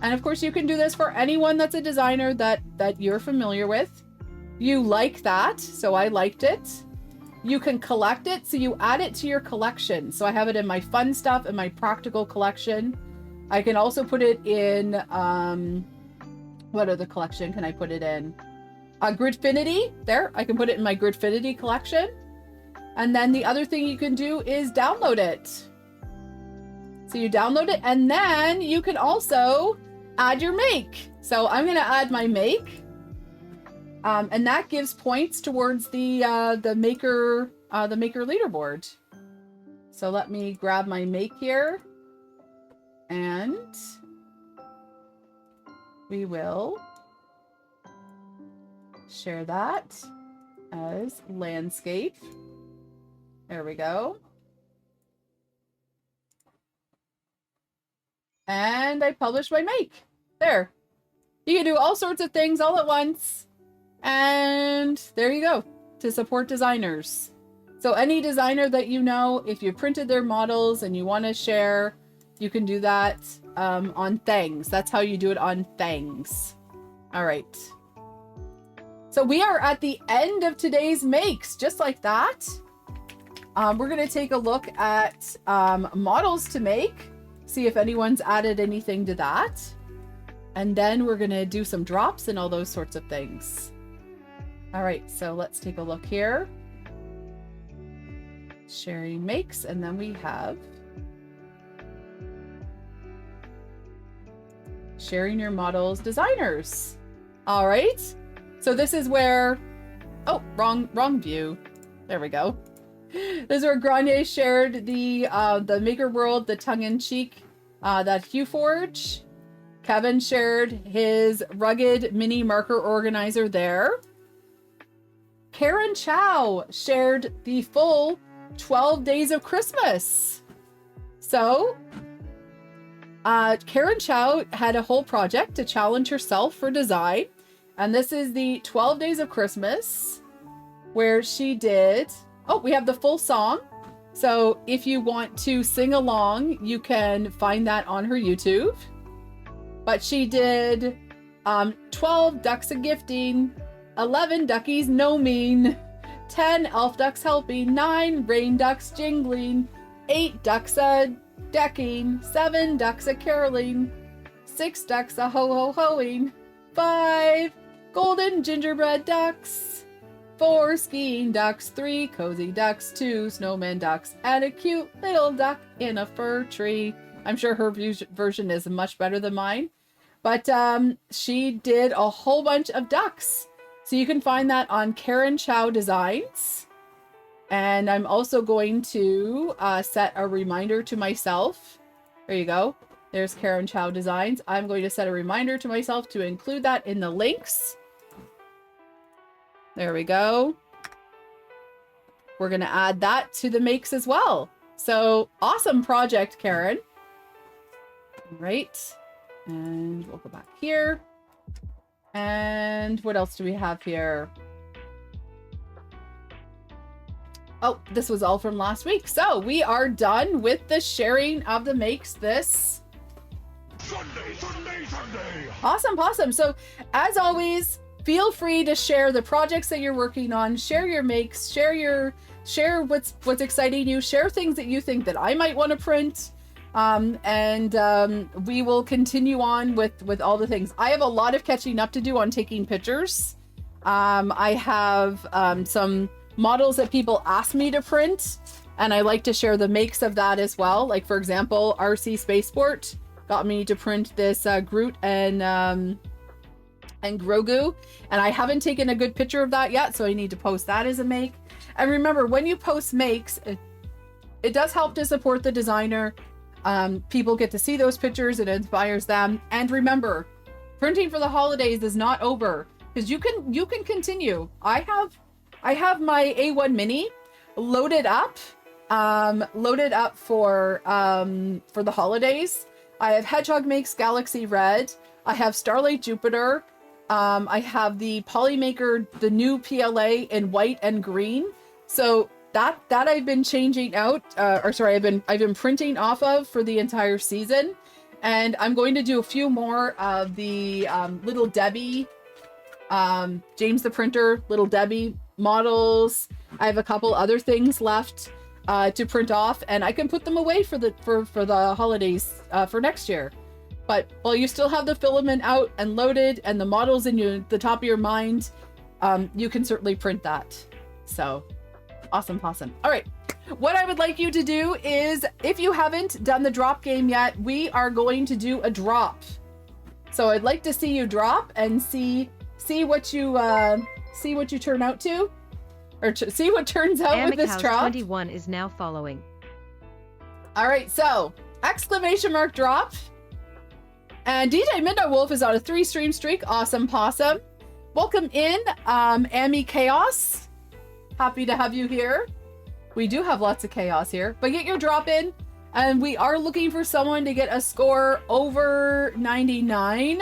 S1: And of course you can do this for anyone that's a designer that you're familiar with. You like that, so I liked it. You can collect it, so you add it to your collection. So I have it in my fun stuff and my practical collection. I can also put it in, what other collection can I put it in? Gridfinity, there, I can put it in my Gridfinity collection. And then the other thing you can do is download it. So you download it, and then you can also add your make. So I'm gonna add my make. And that gives points towards the maker leaderboard. So let me grab my make here, and we will share that as landscape. There we go. And I published my make. There. You can do all sorts of things all at once. And there you go, to support designers. So any designer that you know, if you printed their models and you want to share, you can do that on Thangs. That's how you do it on Thangs. All right. So we are at the end of today's makes, just like that. We're going to take a look at models to make, see if anyone's added anything to that. And then we're going to do some drops and all those sorts of things. All right, so let's take a look here. Sharing makes, and then we have sharing your models designers. All right, so this is where, oh, wrong view. There we go. This is where Grenier shared the Maker World, the tongue-in-cheek, that Hue Forge. Kevin shared his rugged mini marker organizer there. Karen Chow shared the full 12 Days of Christmas. So, Karen Chow had a whole project to challenge herself for design. And this is the 12 Days of Christmas, where she did, oh, we have the full song. So if you want to sing along, you can find that on her YouTube. But she did 12 ducks a gifting, 11 duckies no mean, 10 elf ducks helping, 9 rain ducks jingling, 8 ducks a decking, 7 ducks a caroling, 6 ducks a ho-ho-hoing, 5 golden gingerbread ducks, 4 skiing ducks, 3 cozy ducks, 2 snowman ducks, and a cute little duck in a fir tree. I'm sure her version is much better than mine, but she did a whole bunch of ducks. So you can find that on Karen Chow Designs. And I'm also going to set a reminder to myself. There you go. There's Karen Chow Designs. I'm going to set a reminder to myself to include that in the links. There we go. We're going to add that to the makes as well. So awesome project, Karen. Right. And we'll go back here. And what else do we have here? Oh, this was all from last week. So we are done with the sharing of the makes this Sunday. Awesome. So as always, feel free to share the projects that you're working on, share your makes, share what's exciting you, share things that you think that I might want to print. We will continue on with all the things. I have a lot of catching up to do on taking pictures. I have some models that people ask me to print, and I like to share the makes of that as well. Like, for example, RC Spaceport got me to print this Groot and Grogu, and I haven't taken a good picture of that yet, so I need to post that as a make. And remember, when you post makes, it does help to support the designer. People get to see those pictures, it inspires them. And remember, printing for the holidays is not over, because you can continue. I have my A1 Mini loaded up for the holidays. I have Hedgehog Makes Galaxy Red. I have Starlight Jupiter. I have the Polymaker, the new PLA in white and green. So that I've been changing out, I've been printing off of for the entire season. And I'm going to do a few more of the Little Debbie, James the Printer, Little Debbie models. I have a couple other things left to print off, and I can put them away for the holidays for next year. But while you still have the filament out and loaded and the models in the top of your mind, you can certainly print that. So awesome. All right. What I would like you to do is, if you haven't done the drop game yet, we are going to do a drop. So I'd like to see you drop and see what you turn out to, or see what turns out with this drop.
S3: 21 is now following.
S1: All right. So exclamation mark drop. And DJ Midnight Wolf is on a 3-stream streak. Awesome possum. Welcome in, Amy Chaos. Happy to have you here. We do have lots of chaos here, but get your drop in, and we are looking for someone to get a score over 99.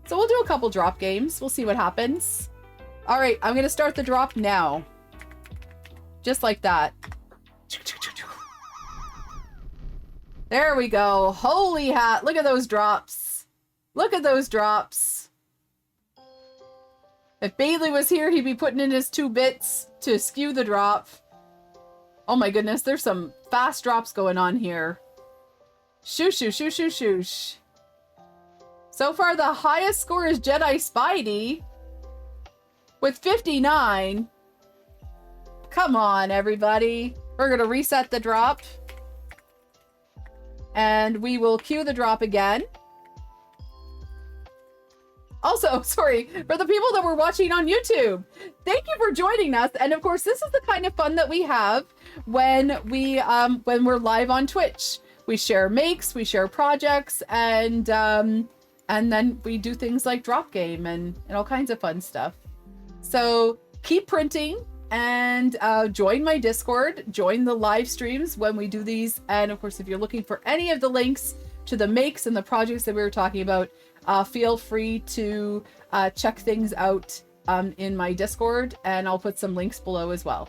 S1: So we'll do a couple drop games. We'll see what happens. All right, I'm going to start the drop now. Just like that. There we go. Holy hat. Look at those drops. Look at those drops. If Bailey was here, he'd be putting in his 2 bits to skew the drop. Oh my goodness, there's some fast drops going on here. Shoosh. So far, the highest score is Jedi Spidey with 59. Come on, everybody. We're going to reset the drop. And we will cue the drop again. Also, sorry, for the people that were watching on YouTube, thank you for joining us. And of course, this is the kind of fun that we have when we're live on Twitch. We share makes, we share projects, and then we do things like drop game and all kinds of fun stuff. So keep printing and join my Discord, join the live streams when we do these. And of course, if you're looking for any of the links to the makes and the projects that we were talking about, feel free to check things out in my Discord, and I'll put some links below as well.